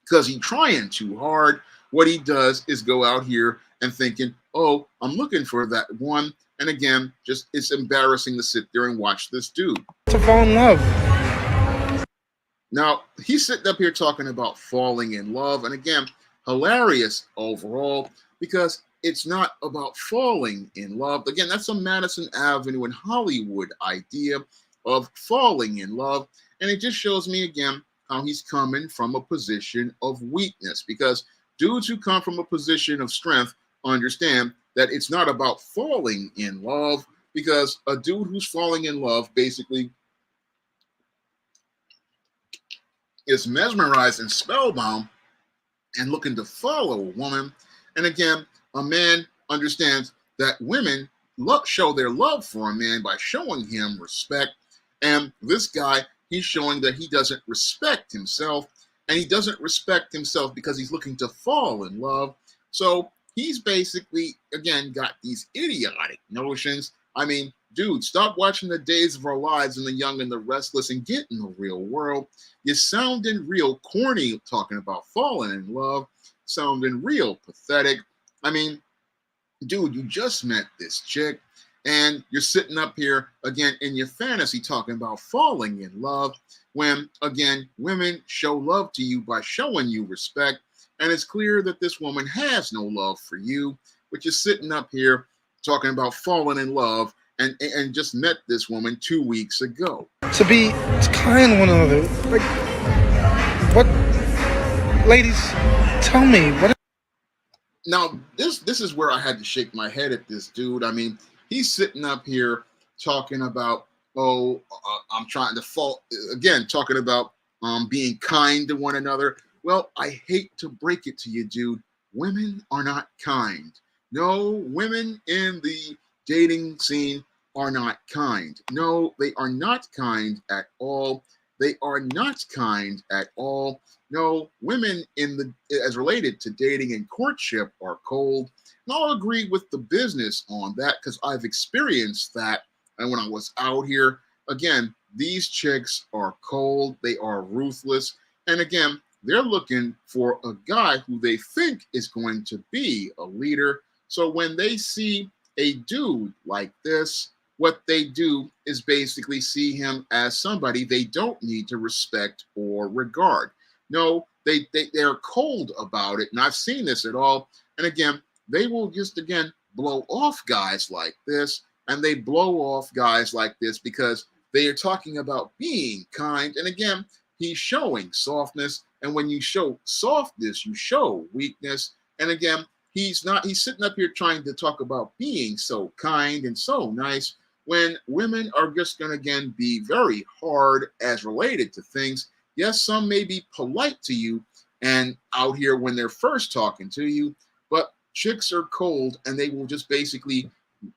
because he's trying too hard, what he does is go out here and thinking, oh, I'm looking for that one. And again, just it's embarrassing to sit there and watch this dude. To fall in love. Now, he's sitting up here talking about falling in love. And again, hilarious overall, because it's not about falling in love. Again, that's a Madison Avenue in Hollywood idea of falling in love. And it just shows me again how he's coming from a position of weakness, because dudes who come from a position of strength understand that it's not about falling in love, because a dude who's falling in love basically is mesmerized and spellbound and looking to follow a woman. And again, a man understands that women show their love for a man by showing him respect. And this guy, he's showing that he doesn't respect himself, and he doesn't respect himself because he's looking to fall in love. So he's basically, again, got these idiotic notions. I mean, dude, stop watching the Days of Our Lives and The Young and the Restless and get in the real world. You're sounding real corny talking about falling in love, sounding real pathetic. I mean, dude, you just met this chick, and you're sitting up here again in your fantasy talking about falling in love when, again, women show love to you by showing you respect. And it's clear that this woman has no love for you, but you're sitting up here talking about falling in love and just met this woman 2 weeks ago. To be kind to one another. Like, what? Ladies, tell me, what? Now, this is where I had to shake my head at this dude. I mean, he's sitting up here talking about, I'm trying to fall, again, talking about being kind to one another. Well, I hate to break it to you, dude. Women are not kind. No, women in the dating scene are not kind. No, they are not kind at all. They are not kind at all. No, women as related to dating and courtship are cold. And I'll agree with the business on that because I've experienced that. And when I was out here, again, these chicks are cold. They are ruthless. And again, they're looking for a guy who they think is going to be a leader. So when they see a dude like this, what they do is basically see him as somebody they don't need to respect or regard. No, they're cold about it. And I've seen this at all. And again, they will just, again, blow off guys like this. And they blow off guys like this because they are talking about being kind. And again, he's showing softness. And when you show softness, you show weakness. And again, he's sitting up here trying to talk about being so kind and so nice when women are just going to, again, be very hard as related to things. Yes, some may be polite to you and out here when they're first talking to you, but chicks are cold and they will just basically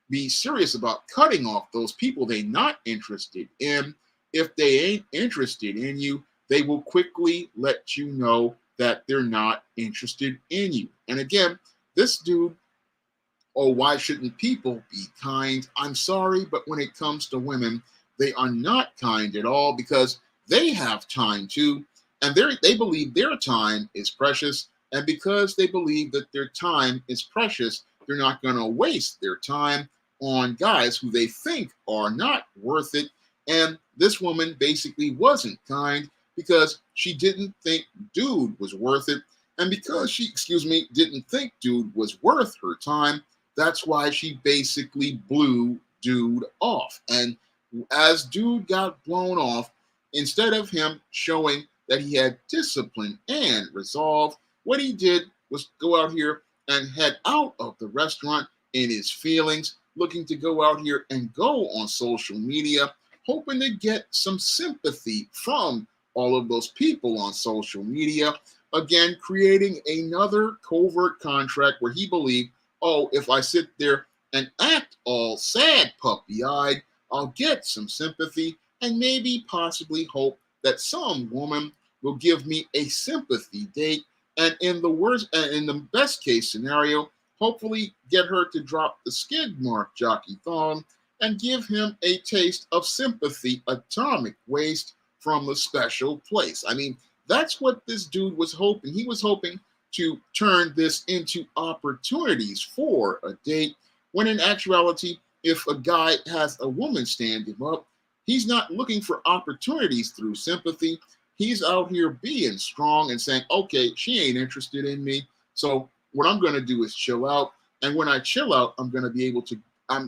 be serious about cutting off those people they're not interested in. If they ain't interested in you, they will quickly let you know that they're not interested in you. And again, this dude, why shouldn't people be kind? I'm sorry, but when it comes to women, they are not kind at all because they have time too. And they believe their time is precious. And because they believe that their time is precious, they're not going to waste their time on guys who they think are not worth it. And this woman basically wasn't kind because she didn't think dude was worth it. And because she, didn't think dude was worth her time, that's why she basically blew dude off. And as dude got blown off, instead of him showing that he had discipline and resolve, what he did was go out here and head out of the restaurant in his feelings, looking to go out here and go on social media, hoping to get some sympathy from all of those people on social media. Again, creating another covert contract where he believed, if I sit there and act all sad puppy-eyed, I'll get some sympathy and maybe possibly hope that some woman will give me a sympathy date. And in the best case scenario, hopefully get her to drop the skid mark jockey thong and give him a taste of sympathy, atomic waste from the special place. I mean, that's what this dude was hoping. He was hoping to turn this into opportunities for a date, when in actuality, if a guy has a woman stand him up, he's not looking for opportunities through sympathy. He's out here being strong and saying, okay, she ain't interested in me. So what I'm going to do is chill out. And when I chill out, I'm going to be able to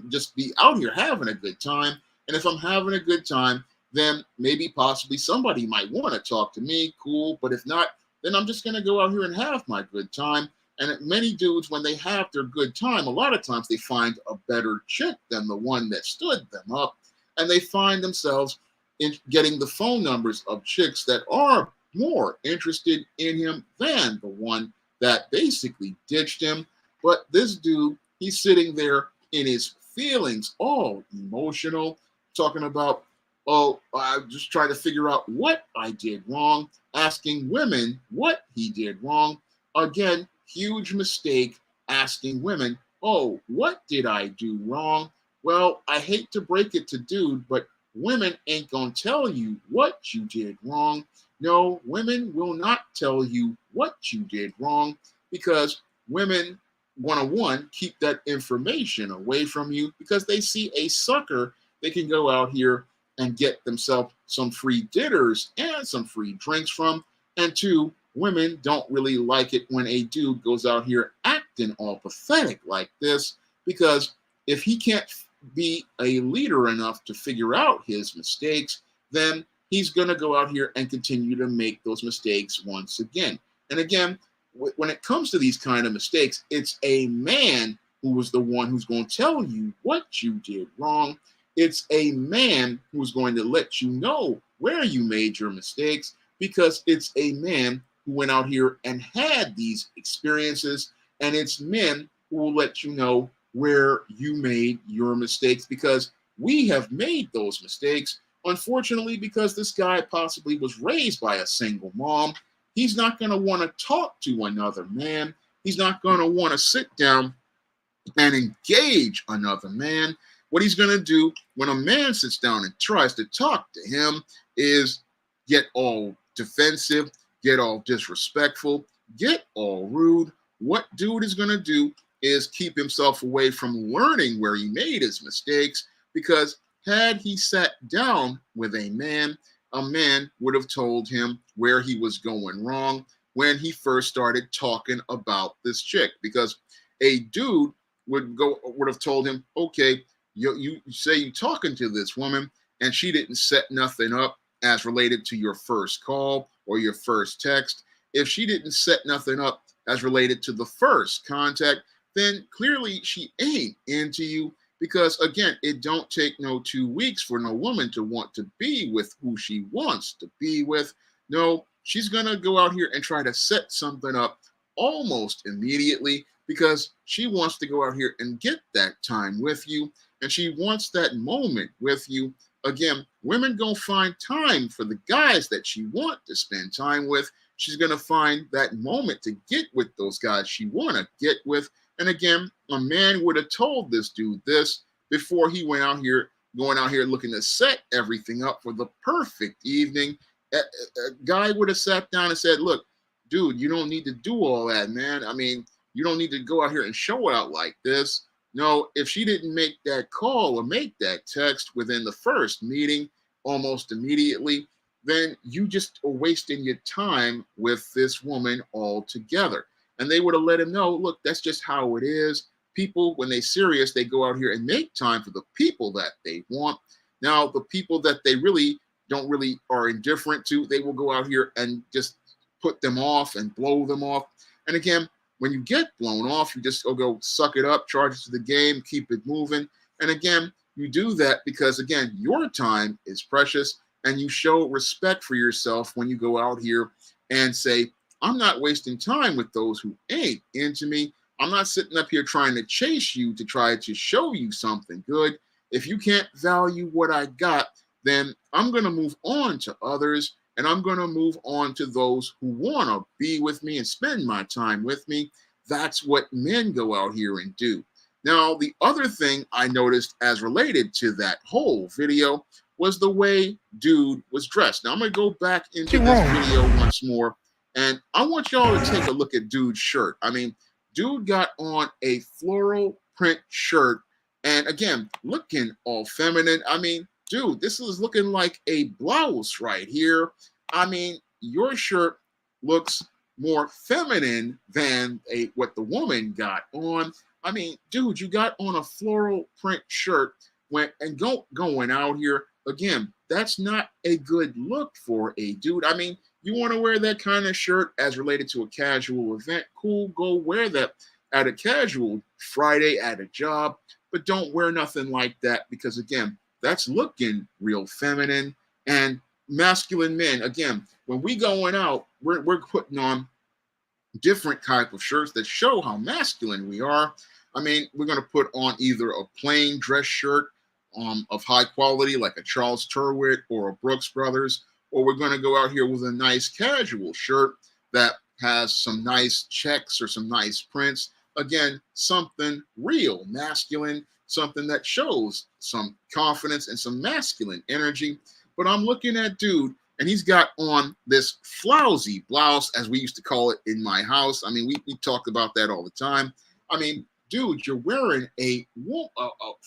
just be out here having a good time. And if I'm having a good time, then maybe possibly somebody might want to talk to me. Cool. But if not, then I'm just going to go out here and have my good time. And many dudes, when they have their good time, a lot of times they find a better chick than the one that stood them up. And they find themselves in getting the phone numbers of chicks that are more interested in him than the one that basically ditched him. But this dude, he's sitting there in his feelings, all emotional, talking about, oh, I just try to figure out what I did wrong, asking women what he did wrong. Again, huge mistake, asking women, oh, what did I do wrong? Well, I hate to break it to dude, but women ain't gonna tell you what you did wrong. No, women will not tell you what you did wrong, because women want to, one, keep that information away from you, because they see a sucker they can go out here and get themselves some free dinners and some free drinks from. And two, women don't really like it when a dude goes out here acting all pathetic like this, because if he can't be a leader enough to figure out his mistakes, then he's going to go out here and continue to make those mistakes once again. And again, when it comes to these kind of mistakes, it's a man who was the one who's going to tell you what you did wrong. It's a man who's going to let you know where you made your mistakes, because it's a man who went out here and had these experiences. And it's men who will let you know where you made your mistakes, because we have made those mistakes. Unfortunately, because this guy possibly was raised by a single mom, he's not going to want to talk to another man. He's not going to want to sit down and engage another man. What he's going to do when a man sits down and tries to talk to him is get all defensive, get all disrespectful, get all rude. What dude is going to do is keep himself away from learning where he made his mistakes, because had he sat down with a man would have told him where he was going wrong when he first started talking about this chick. Because a dude would have told him, okay, you say you talking to this woman and she didn't set nothing up as related to your first call or your first text. If she didn't set nothing up as related to the first contact, then clearly she ain't into you. Because again, it don't take no 2 weeks for no woman to want to be with who she wants to be with. No, she's going to go out here and try to set something up almost immediately, because she wants to go out here and get that time with you. And she wants that moment with you. Again, women gonna find time for the guys that she want to spend time with. She's going to find that moment to get with those guys she want to get with. And again, a man would have told this dude this before he went out here, going out here looking to set everything up for the perfect evening. A guy would have sat down and said, look, dude, you don't need to do all that, man. I mean, you don't need to go out here and show out like this. No, if she didn't make that call or make that text within the first meeting almost immediately, then you just are wasting your time with this woman altogether. And they would have let him know, look, that's just how it is. People, when they're serious, they go out here and make time for the people that they want. Now, the people that they really are indifferent to, they will go out here and just put them off and blow them off. And again, when you get blown off, you just go suck it up, charge it to the game, keep it moving. And again, you do that because, again, your time is precious, and you show respect for yourself when you go out here and say, I'm not wasting time with those who ain't into me. I'm not sitting up here trying to chase you to try to show you something good. If you can't value what I got, then I'm going to move on to others, and I'm going to move on to those who want to be with me and spend my time with me. That's what men go out here and do. Now, the other thing I noticed as related to that whole video was the way dude was dressed. Now I'm gonna go back into You're this wrong. video once more, and I want y'all to take a look at dude's shirt. I mean, dude got on a floral print shirt, and again, looking all feminine. I mean, dude, this is looking like a blouse right here. I mean, your shirt looks more feminine than what the woman got on. I mean, dude, you got on a floral print shirt going out here again. That's not a good look for a dude. I mean, you want to wear that kind of shirt as related to a casual event, cool, go wear that at a casual Friday at a job, but don't wear nothing like that because again, that's looking real feminine and masculine men. Again, when we going out, we're putting on different type of shirts that show how masculine we are. I mean, we're going to put on either a plain dress shirt of high quality like a Charles Turwitt or a Brooks Brothers, or we're going to go out here with a nice casual shirt that has some nice checks or some nice prints. Again, something real masculine, something that shows some confidence and some masculine energy. But I'm looking at dude, and he's got on this flousy blouse, as we used to call it in my house. I mean, we talk about that all the time. I mean, dude, you're wearing a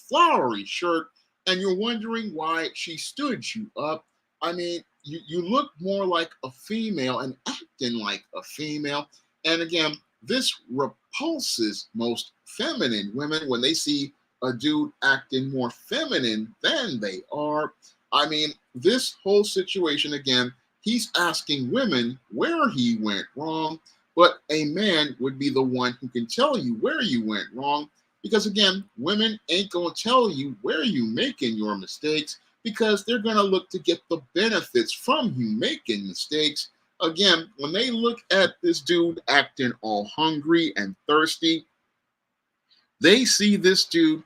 flowery shirt, and you're wondering why she stood you up. I mean, you look more like a female and acting like a female. And again, this repulses most feminine women when they see a dude acting more feminine than they are. I mean, this whole situation, again, he's asking women where he went wrong, but a man would be the one who can tell you where you went wrong. Because again, women ain't going to tell you where you making your mistakes because they're going to look to get the benefits from you making mistakes. Again, when they look at this dude acting all hungry and thirsty, they see this dude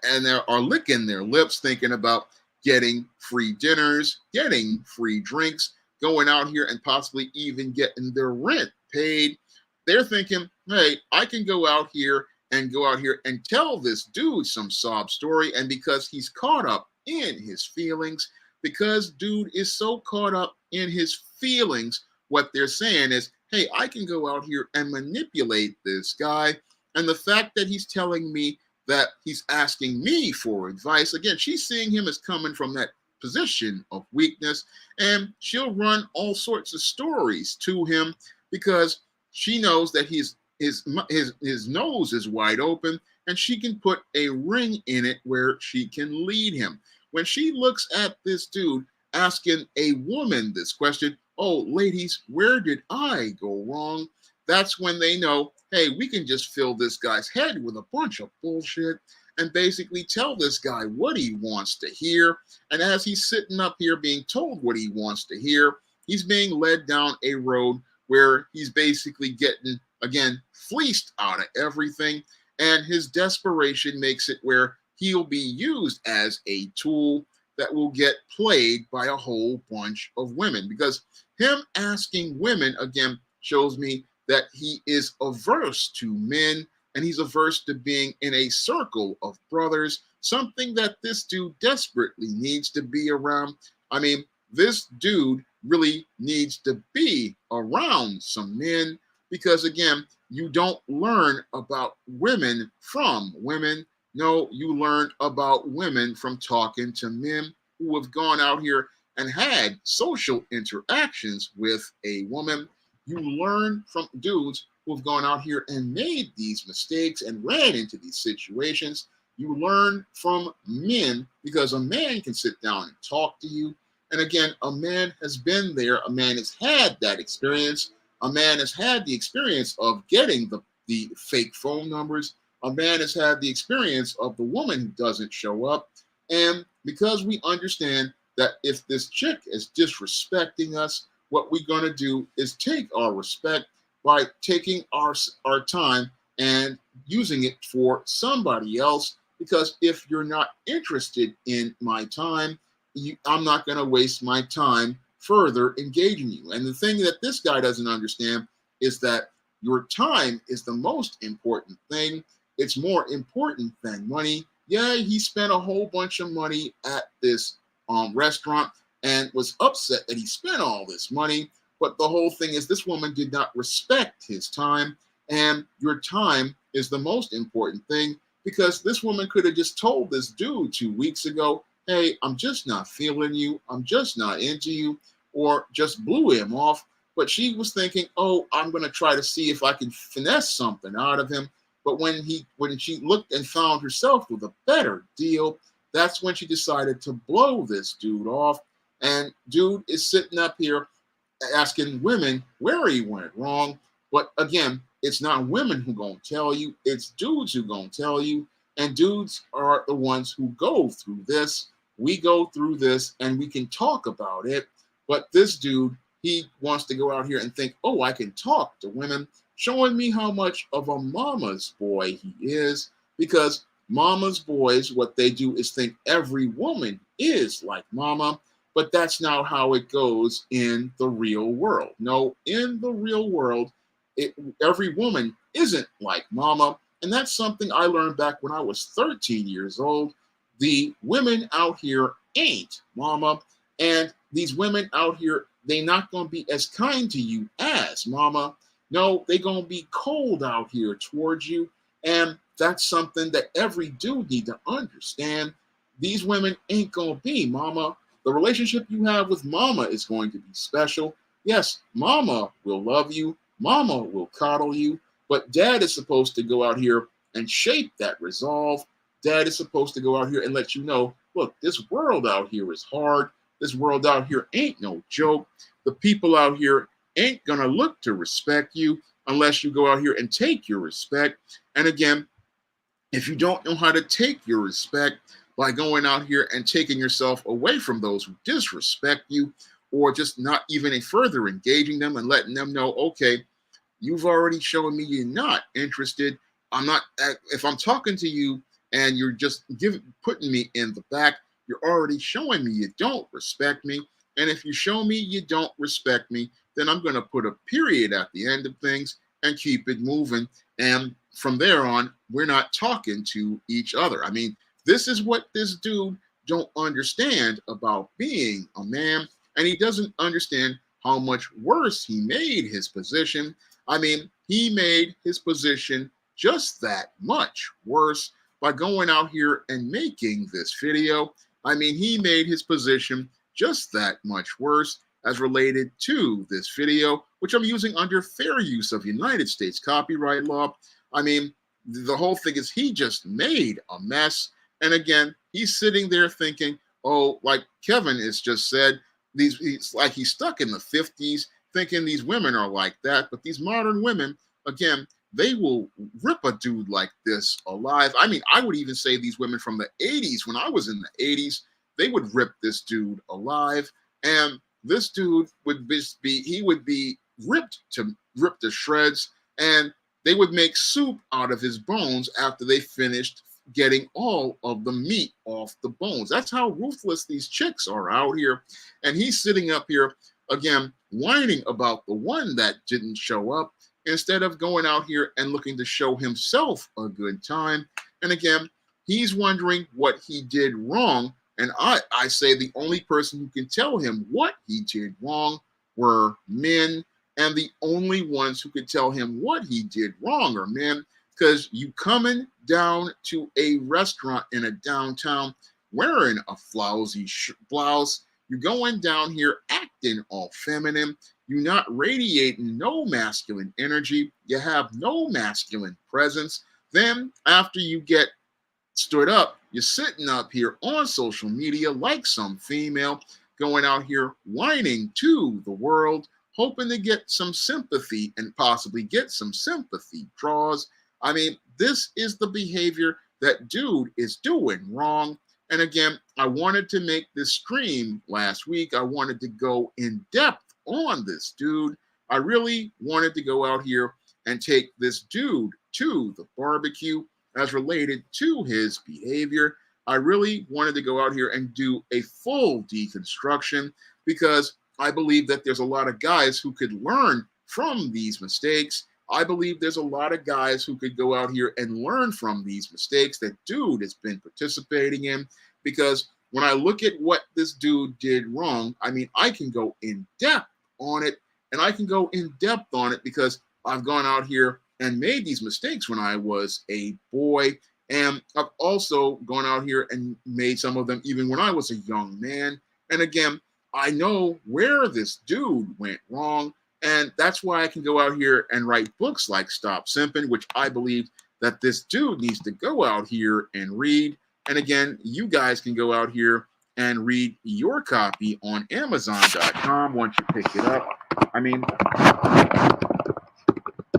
and they are licking their lips thinking about getting free dinners, getting free drinks, going out here and possibly even getting their rent paid. They're thinking, hey, I can go out here and tell this dude some sob story. And because he's caught up in his feelings, because dude is so caught up in his feelings, what they're saying is, hey, I can go out here and manipulate this guy. And the fact that he's telling me that he's asking me for advice, again, she's seeing him as coming from that position of weakness, and she'll run all sorts of stories to him because she knows that his nose is wide open and she can put a ring in it where she can lead him. When she looks at this dude asking a woman this question, oh, ladies, where did I go wrong? That's when they know, hey, we can just fill this guy's head with a bunch of bullshit and basically tell this guy what he wants to hear. And as he's sitting up here being told what he wants to hear, he's being led down a road where he's basically getting, again, fleeced out of everything. And his desperation makes it where he'll be used as a tool that will get played by a whole bunch of women. Because him asking women, again, shows me that he is averse to men and he's averse to being in a circle of brothers, something that this dude desperately needs to be around. I mean, this dude really needs to be around some men because, again, you don't learn about women from women. No, you learn about women from talking to men who have gone out here and had social interactions with a woman. You learn from dudes who have gone out here and made these mistakes and ran into these situations. You learn from men because a man can sit down and talk to you. And again, a man has been there. A man has had that experience. A man has had the experience of getting the fake phone numbers. A man has had the experience of the woman who doesn't show up. And because we understand that if this chick is disrespecting us, what we're going to do is take our respect by taking our time and using it for somebody else. Because if you're not interested in my time, I'm not going to waste my time further engaging you. And the thing that this guy doesn't understand is that your time is the most important thing. It's more important than money. Yeah, he spent a whole bunch of money at this restaurant and was upset that he spent all this money. But the whole thing is this woman did not respect his time, and your time is the most important thing, because this woman could have just told this dude 2 weeks ago, hey, I'm just not feeling you, I'm just not into you, or just blew him off. But she was thinking, oh, I'm going to try to see if I can finesse something out of him. But when she looked and found herself with a better deal, that's when she decided to blow this dude off. And dude is sitting up here asking women where he went wrong. But again, it's not women who gonna tell you, it's dudes who gonna tell you. And dudes are the ones who go through this. We go through this and we can talk about it. But this dude, he wants to go out here and think, oh, I can talk to women, showing me how much of a mama's boy he is, because mama's boys, what they do is think every woman is like mama, but that's not how it goes in the real world. No, in the real world, every woman isn't like mama, and that's something I learned back when I was 13 years old. The women out here ain't mama, and these women out here, they not going to be as kind to you as mama. No, they going to be cold out here towards you. And that's something that every dude need to understand. These women ain't going to be mama. The relationship you have with mama is going to be special. Yes, mama will love you. Mama will coddle you. But dad is supposed to go out here and shape that resolve. Dad is supposed to go out here and let you know, look, this world out here is hard. This world out here ain't no joke. The people out here ain't going to look to respect you unless you go out here and take your respect. And again, if you don't know how to take your respect by going out here and taking yourself away from those who disrespect you, or just not even further engaging them and letting them know, okay, you've already shown me you're not interested. If I'm talking to you and you're just putting me in the back, you're already showing me you don't respect me. And if you show me you don't respect me, then I'm going to put a period at the end of things and keep it moving. And from there on, we're not talking to each other. I mean, this is what this dude don't understand about being a man. And he doesn't understand how much worse he made his position. I mean, he made his position just that much worse by going out here and making this video. I mean, he made his position just that much worse as related to this video, which I'm using under fair use of United States copyright law. I mean, the whole thing is he just made a mess. And again, he's sitting there thinking, oh, like Kevin has just said, he's stuck in the 50s thinking these women are like that. But these modern women, again, they will rip a dude like this alive. I mean, I would even say these women from the 80s, when I was in the 80s, they would rip this dude alive. And this dude would be ripped to shreds, and they would make soup out of his bones after they finished getting all of the meat off the bones. That's how ruthless these chicks are out here. And he's sitting up here, again, whining about the one that didn't show up, instead of going out here and looking to show himself a good time. And again, he's wondering what he did wrong. And I say the only person who can tell him what he did wrong were men. And the only ones who could tell him what he did wrong are men. Because you coming down to a restaurant in a downtown wearing a flousy blouse, you're going down here acting all feminine, you're not radiating no masculine energy, you have no masculine presence. Then after you get stood up, you're sitting up here on social media like some female, going out here whining to the world, hoping to get some sympathy and possibly get some sympathy draws. I mean, this is the behavior that dude is doing wrong. And again, I wanted to make this stream last week. I wanted to go in depth on this dude. I really wanted to go out here and take this dude to the barbecue as related to his behavior. I really wanted to go out here and do a full deconstruction, because I believe that there's a lot of guys who could learn from these mistakes. I believe there's a lot of guys who could go out here and learn from these mistakes that dude has been participating in, because when I look at what this dude did wrong, I mean, I can go in depth on it, and I can go in depth on it because I've gone out here and made these mistakes when I was a boy. And I've also gone out here and made some of them even when I was a young man. And again, I know where this dude went wrong. And that's why I can go out here and write books like Stop Simping, which I believe that this dude needs to go out here and read. And again, you guys can go out here and read your copy on Amazon.com once you pick it up. I mean,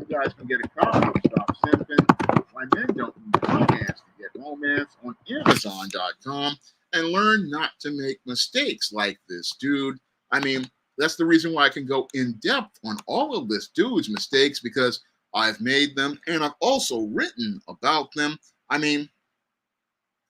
you guys can get a copy of Stop Simping. Why Men Don't Need Romance to get romance on Amazon.com and learn not to make mistakes like this dude. I mean, that's the reason why I can go in depth on all of this dude's mistakes, because I've made them and I've also written about them. I mean,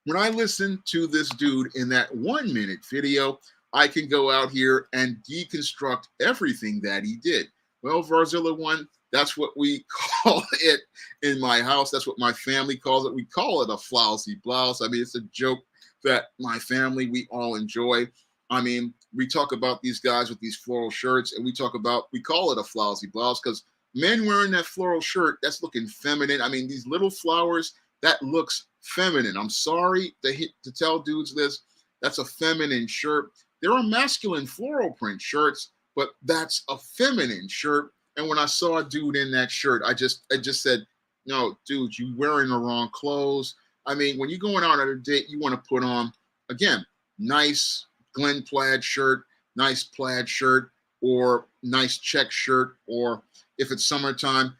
when I listen to this dude in that 1 minute video, I can go out here and deconstruct everything that he did. Well, Varzilla 1, that's what we call it in my house. That's what my family calls it. We call it a flousy blouse. I mean, it's a joke that my family, we all enjoy. I mean, we talk about these guys with these floral shirts, and we call it a flousy blouse because men wearing that floral shirt, that's looking feminine. I mean, these little flowers, that looks feminine. I'm sorry to tell dudes this. That's a feminine shirt. There are masculine floral print shirts, but that's a feminine shirt. And when I saw a dude in that shirt, I just said, no, dude, you wearing the wrong clothes. I mean, when you're going out on a date, you want to put on, again, nice Glen plaid shirt, nice plaid shirt, or nice check shirt, or if it's summertime,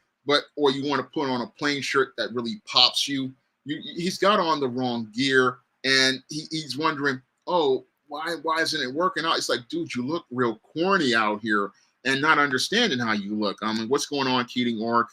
or you want to put on a plain shirt that really pops you. He's got on the wrong gear, and he's wondering, oh, why isn't it working out? It's like, dude, you look real corny out here and not understanding how you look. I mean, what's going on, Keating Ork?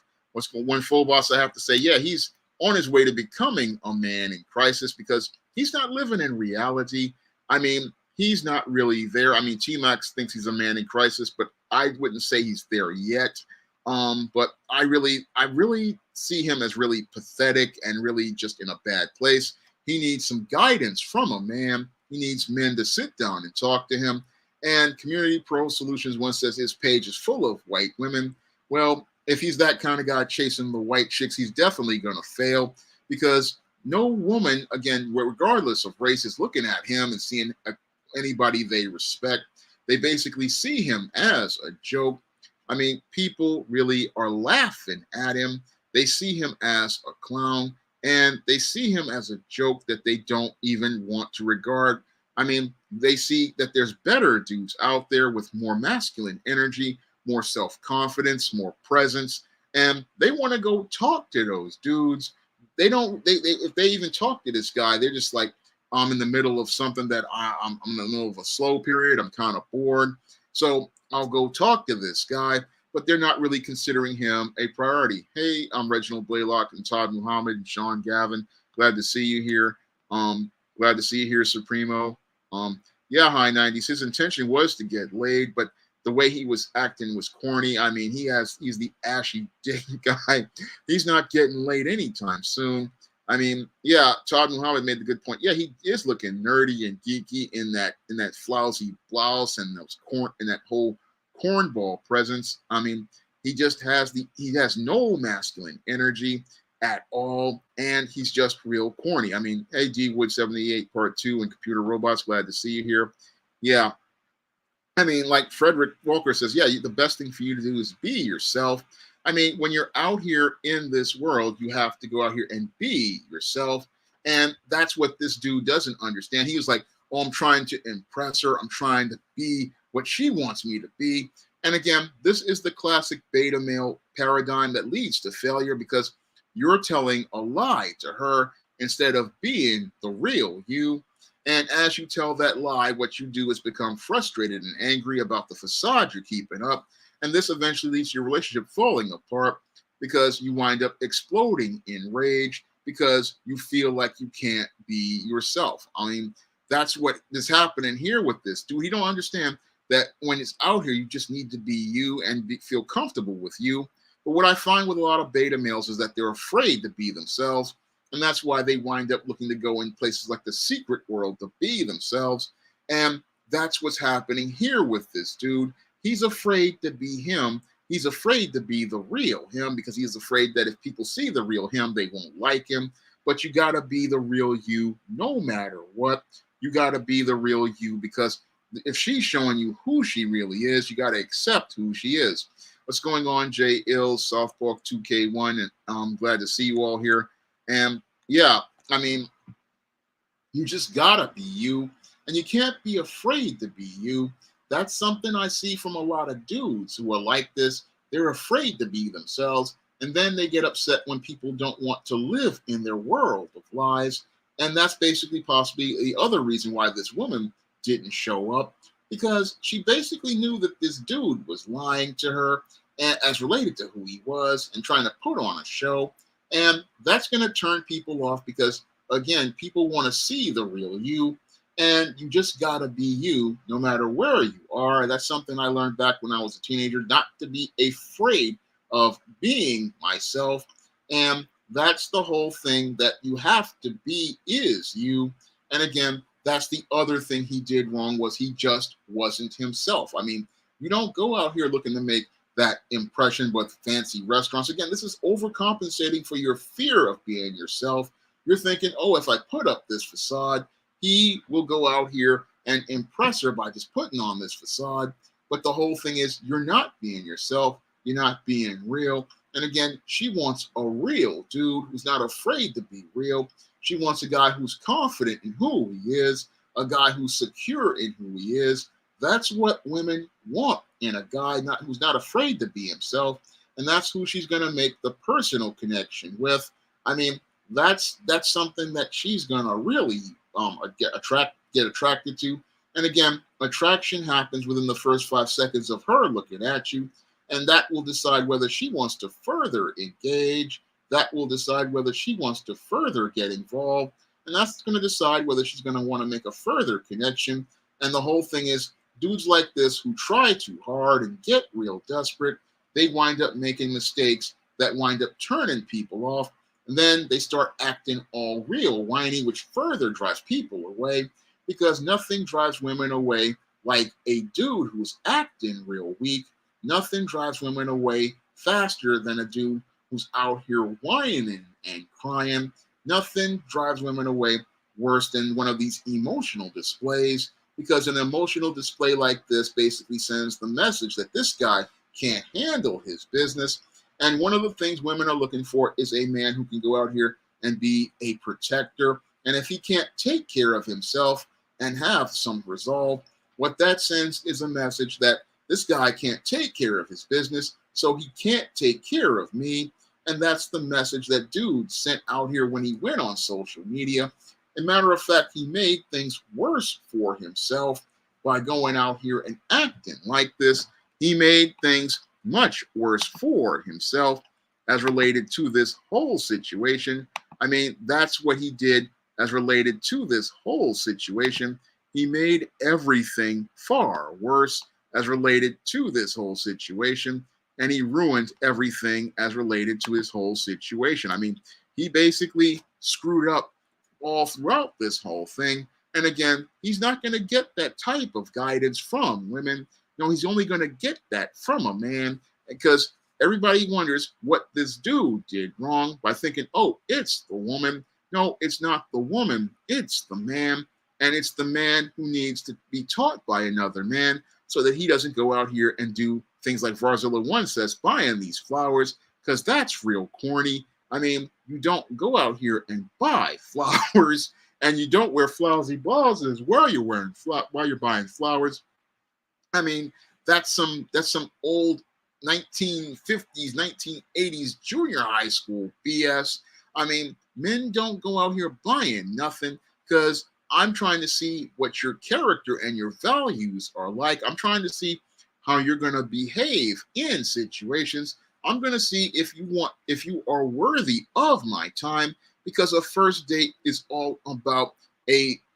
One full boss, I have to say, yeah, he's on his way to becoming a man in crisis because he's not living in reality. I mean, he's not really there. I mean, T-Max thinks he's a man in crisis, but I wouldn't say he's there yet. But I really see him as really pathetic and really just in a bad place. He needs some guidance from a man. He needs men to sit down and talk to him. And Community Pro Solutions once says his page is full of white women. Well, if he's that kind of guy chasing the white chicks, he's definitely going to fail because no woman, again, regardless of race, is looking at him and seeing anybody they respect. They basically see him as a joke. I mean, people really are laughing at him. They see him as a clown, and they see him as a joke that they don't even want to regard. I mean, they see that there's better dudes out there with more masculine energy, more self-confidence, more presence, and they want to go talk to those dudes. If they even talk to this guy, they're just like, I'm in the middle of something that I'm in the middle of a slow period. I'm kind of bored. So I'll go talk to this guy, but they're not really considering him a priority. Hey, I'm Reginald Blaylock and Todd Muhammad and Sean Gavin. Glad to see you here. Glad to see you here, Supremo. Yeah, high 90s. His intention was to get laid, but the way he was acting was corny. I mean, he's the ashy dick guy. He's not getting laid anytime soon. I mean, yeah, Todd Muhammad made the good point. Yeah, he is looking nerdy and geeky in that flousy blouse and that whole cornball presence. I mean, he has no masculine energy at all, and he's just real corny. I mean, hey, D Wood 78 Part 2 and Computer Robots, glad to see you here. Yeah. I mean, like Frederick Walker says, yeah, the best thing for you to do is be yourself. I mean, when you're out here in this world, you have to go out here and be yourself. And that's what this dude doesn't understand. He was like, oh, I'm trying to impress her. I'm trying to be what she wants me to be. And again, this is the classic beta male paradigm that leads to failure because you're telling a lie to her instead of being the real you. And as you tell that lie, what you do is become frustrated and angry about the facade you're keeping up. And this eventually leads to your relationship falling apart because you wind up exploding in rage because you feel like you can't be yourself. I mean, that's what is happening here with this dude. He don't understand that when it's out here, you just need to be you and feel comfortable with you. But what I find with a lot of beta males is that they're afraid to be themselves. And that's why they wind up looking to go in places like the secret world to be themselves. And that's what's happening here with this dude. He's afraid to be him. He's afraid to be the real him because he's afraid that if people see the real him, they won't like him. But you got to be the real you no matter what. You got to be the real you because if she's showing you who she really is, you got to accept who she is. What's going on, Jay Ill, Softball 2K1? And I'm glad to see you all here. And yeah, I mean, you just got to be you. And you can't be afraid to be you. That's something I see from a lot of dudes who are like this. They're afraid to be themselves. And then they get upset when people don't want to live in their world of lies. And that's basically possibly the other reason why this woman didn't show up, because she basically knew that this dude was lying to her as related to who he was and trying to put on a show. And that's going to turn people off because, again, people want to see the real you. And you just got to be you no matter where you are. That's something I learned back when I was a teenager, not to be afraid of being myself. And that's the whole thing, that you have to be is you. And again, that's the other thing he did wrong, was he just wasn't himself. I mean, you don't go out here looking to make that impression with fancy restaurants. Again, this is overcompensating for your fear of being yourself. You're thinking, oh, if I put up this facade, he will go out here and impress her by just putting on this facade. But the whole thing is, you're not being yourself. You're not being real. And again, she wants a real dude who's not afraid to be real. She wants a guy who's confident in who he is, a guy who's secure in who he is. That's what women want in a guy who's not afraid to be himself. And that's who she's going to make the personal connection with. I mean, that's something that she's going to really get attracted to. And again, attraction happens within the first 5 seconds of her looking at you. And that will decide whether she wants to further engage. That will decide whether she wants to further get involved. And that's going to decide whether she's going to want to make a further connection. And the whole thing is, dudes like this who try too hard and get real desperate, they wind up making mistakes that wind up turning people off. And then they start acting all real whiny, which further drives people away, because nothing drives women away like a dude who's acting real weak. Nothing drives women away faster than a dude who's out here whining and crying. Nothing drives women away worse than one of these emotional displays, because an emotional display like this basically sends the message that this guy can't handle his business. And one of the things women are looking for is a man who can go out here and be a protector. And if he can't take care of himself and have some resolve, what that sends is a message that this guy can't take care of his business, so he can't take care of me. And that's the message that dude sent out here when he went on social media. As a matter of fact, he made things worse for himself by going out here and acting like this. He made things much worse for himself as related to this whole situation. I mean, that's what he did as related to this whole situation. He made everything far worse as related to this whole situation, and he ruined everything as related to his whole situation. I mean, he basically screwed up all throughout this whole thing. And again, he's not going to get that type of guidance from women. No, he's only going to get that from a man, because everybody wonders what this dude did wrong by thinking, oh, it's the woman. No, it's not the woman. It's the man. And it's the man who needs to be taught by another man so that he doesn't go out here and do things like Varzilla 1 says, buying these flowers, because that's real corny. I mean, you don't go out here and buy flowers, and you don't wear flowersy blouses while you're buying flowers. I mean, that's some old 1950s, 1980s junior high school BS. I mean, men don't go out here buying nothing, because I'm trying to see what your character and your values are like. I'm trying to see how you're going to behave in situations. I'm going to see if you are worthy of my time, because a first date is all about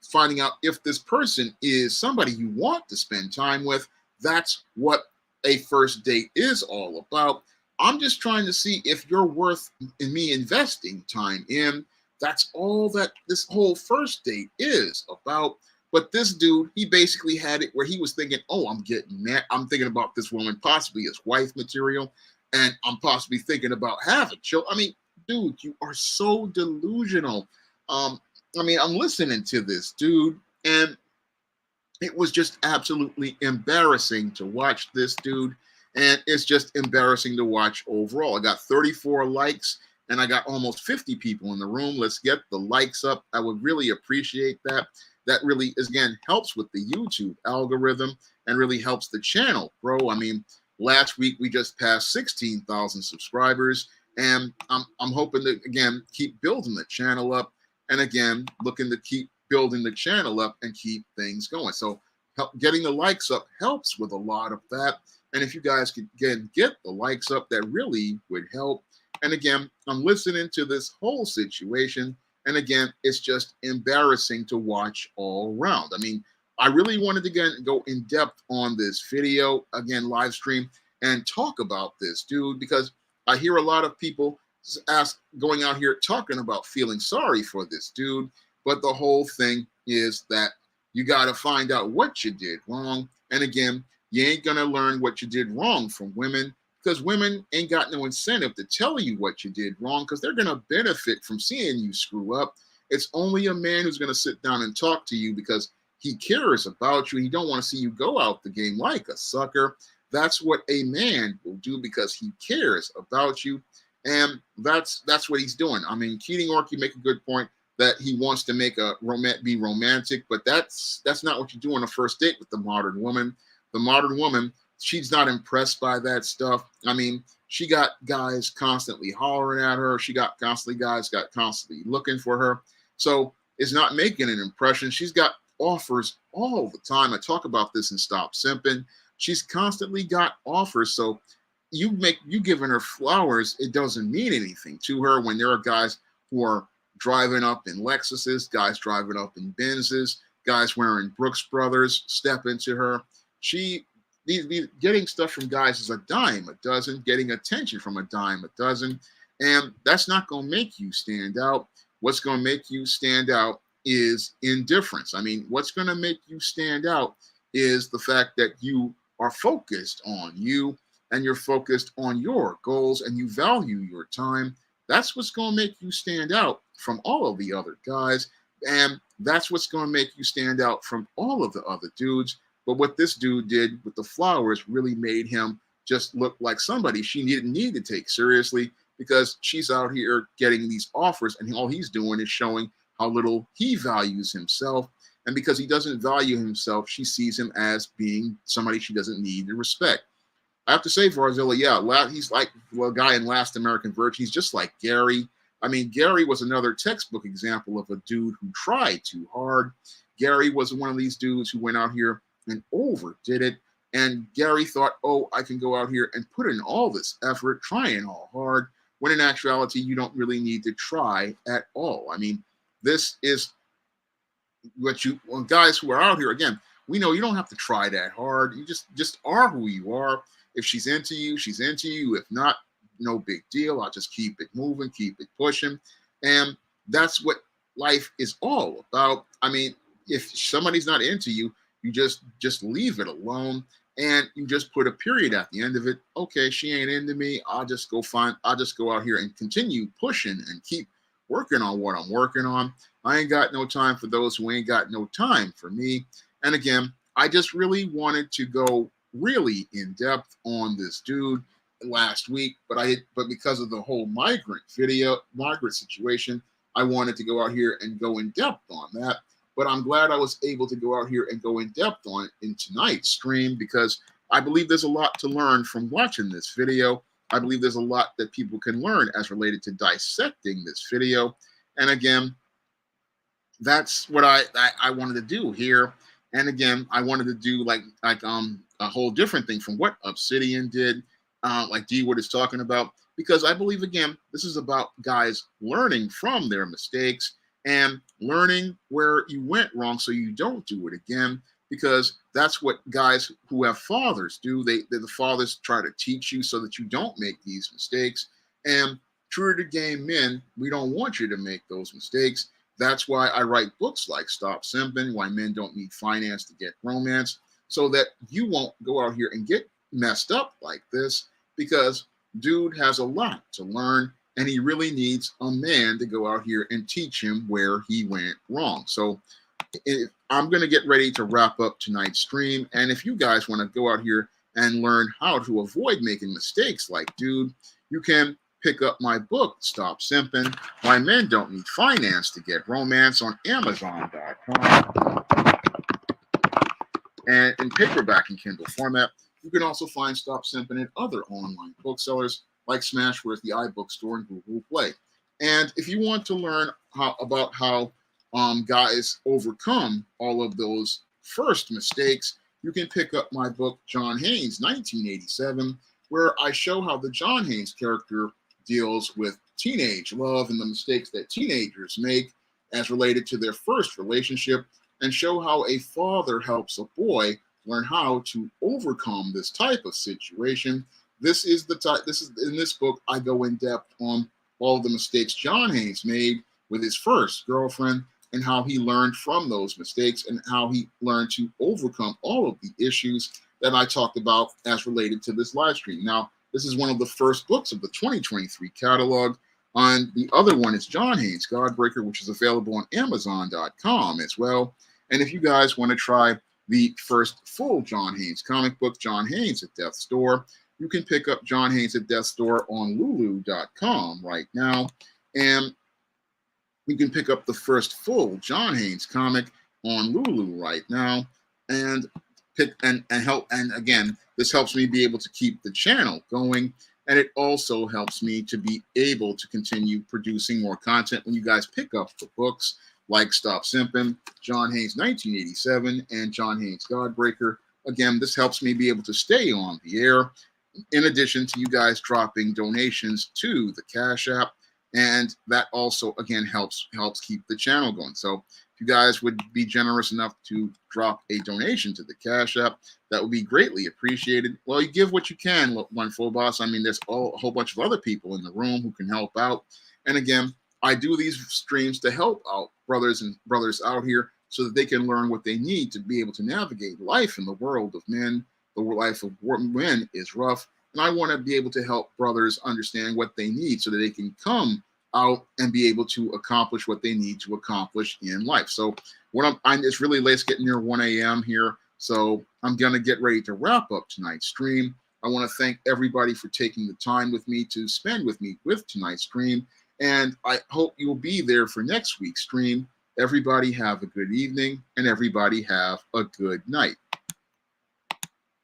finding out if this person is somebody you want to spend time with. That's what a first date is all about. I'm just trying to see if you're worth in me investing time in. That's all that this whole first date is about. But this dude, he basically had it where he was thinking, oh, I'm getting mad. I'm thinking about this woman possibly as wife material, and I'm possibly thinking about having children. I mean, dude, you are so delusional. I mean, I'm listening to this dude, and it was just absolutely embarrassing to watch this dude. And it's just embarrassing to watch overall. I got 34 likes and I got almost 50 people in the room. Let's get the likes up. I would really appreciate that. That really, again, helps with the YouTube algorithm and really helps the channel grow. I mean, last week we just passed 16,000 subscribers, and I'm hoping to, again, keep building the channel up, and again, looking to keep building the channel up and keep things going. So getting the likes up helps with a lot of that. And if you guys could, again, get the likes up, that really would help. And again, I'm listening to this whole situation. And again, it's just embarrassing to watch all around. I mean, I really wanted to go in depth on this video, again, live stream, and talk about this dude, because I hear a lot of people going out here talking about feeling sorry for this dude. But the whole thing is that you got to find out what you did wrong. And again, you ain't going to learn what you did wrong from women, because women ain't got no incentive to tell you what you did wrong, because they're going to benefit from seeing you screw up. It's only a man who's going to sit down and talk to you because he cares about you. He don't want to see you go out the game like a sucker. That's what a man will do, because he cares about you. And that's what he's doing. I mean, Keating Orky make a good point that he wants to make be romantic, but that's not what you do on a first date with the modern woman. The modern woman, she's not impressed by that stuff. I mean, she got guys constantly hollering at her. She got guys constantly looking for her. So it's not making an impression. She's got offers all the time. I talk about this in Stop Simping. She's constantly got offers. So you giving her flowers, it doesn't mean anything to her when there are guys who are driving up in Lexuses, guys driving up in Benzes, guys wearing Brooks Brothers step into her. Getting stuff from guys is a dime a dozen, getting attention from a dime a dozen, and that's not going to make you stand out. What's going to make you stand out is indifference. I mean, what's going to make you stand out is the fact that you are focused on you, and you're focused on your goals, and you value your time. That's what's going to make you stand out from all of the other guys, and that's what's going to make you stand out from all of the other dudes. But what this dude did with the flowers really made him just look like somebody she didn't need to take seriously, because she's out here getting these offers, and all he's doing is showing how little he values himself. And because he doesn't value himself, she sees him as being somebody she doesn't need to respect. I have to say, Varzilla, yeah, he's like a guy in Last American Virgin. He's just like Gary. I mean, Gary was another textbook example of a dude who tried too hard. Gary was one of these dudes who went out here and overdid it. And Gary thought, oh, I can go out here and put in all this effort, trying all hard, when in actuality, you don't really need to try at all. I mean, this is what guys who are out here, again, we know you don't have to try that hard. You just are who you are. If she's into you, she's into you. If not, no big deal. I'll just keep it moving, keep it pushing. And that's what life is all about. I mean, if somebody's not into you, you just leave it alone, and you just put a period at the end of it. Okay, she ain't into me. I'll just go out here and continue pushing and keep working on what I'm working on. I ain't got no time for those who ain't got no time for me. And again, I just really wanted to go really in depth on this dude last week, but because of the whole migrant situation, I wanted to go out here and go in depth on that. But I'm glad I was able to go out here and go in depth on it in tonight's stream, because I believe there's a lot to learn from watching this video. I believe there's a lot that people can learn as related to dissecting this video. And again, that's what I wanted to do here. And again, I wanted to do like a whole different thing from what Obsidian did, like D-Wood is talking about, because I believe, again, this is about guys learning from their mistakes and learning where you went wrong so you don't do it again, because that's what guys who have fathers do. The fathers try to teach you so that you don't make these mistakes. And True to the game men, we don't want you to make those mistakes. That's why I write books like Stop Simping, Why Men Don't Need Finance to Get Romance, so that you won't go out here and get messed up like this, because dude has a lot to learn and he really needs a man to go out here and teach him where he went wrong. So I'm going to get ready to wrap up tonight's stream. And if you guys want to go out here and learn how to avoid making mistakes like dude, you can pick up my book, Stop Simping, Why Men Don't Need Finance to Get Romance, on Amazon.com and in paperback and Kindle format. You can also find Stop Simping at other online booksellers like Smashwords, the iBookstore, and Google Play. And if you want to learn about how guys overcome all of those first mistakes, you can pick up my book, John Haynes, 1987, where I show how the John Haynes character deals with teenage love and the mistakes that teenagers make as related to their first relationship, and show how a father helps a boy learn how to overcome this type of situation. This is in this book I go in depth on all of the mistakes John Haynes made with his first girlfriend and how he learned from those mistakes and how he learned to overcome all of the issues that I talked about as related to this live stream. Now, this is one of the first books of the 2023 catalog. And the other one is John Haynes, Godbreaker, which is available on Amazon.com as well. And if you guys want to try the first full John Haynes comic book, John Haynes at Death's Door, you can pick up John Haynes at Death's Door on Lulu.com right now. And you can pick up the first full John Haynes comic on Lulu right now. And again, this helps me be able to keep the channel going, and it also helps me to be able to continue producing more content when you guys pick up the books like Stop Simping, John Haynes 1987, and John Haynes Godbreaker. Again, this helps me be able to stay on the air, in addition to you guys dropping donations to the Cash App, and that also again helps keep the channel going. So if you guys would be generous enough to drop a donation to the Cash App, that would be greatly appreciated. Well, you give what you can, One Full Boss. I mean, there's a whole bunch of other people in the room who can help out. And again, I do these streams to help out brothers out here so that they can learn what they need to be able to navigate life in the world of men. The life of men is rough. And I want to be able to help brothers understand what they need so that they can come out and be able to accomplish what they need to accomplish in life. So it's really late. It's getting near 1 a.m. here. So I'm going to get ready to wrap up tonight's stream. I want to thank everybody for taking the time with me to spend with me with tonight's stream. And I hope you'll be there for next week's stream. Everybody have a good evening and everybody have a good night.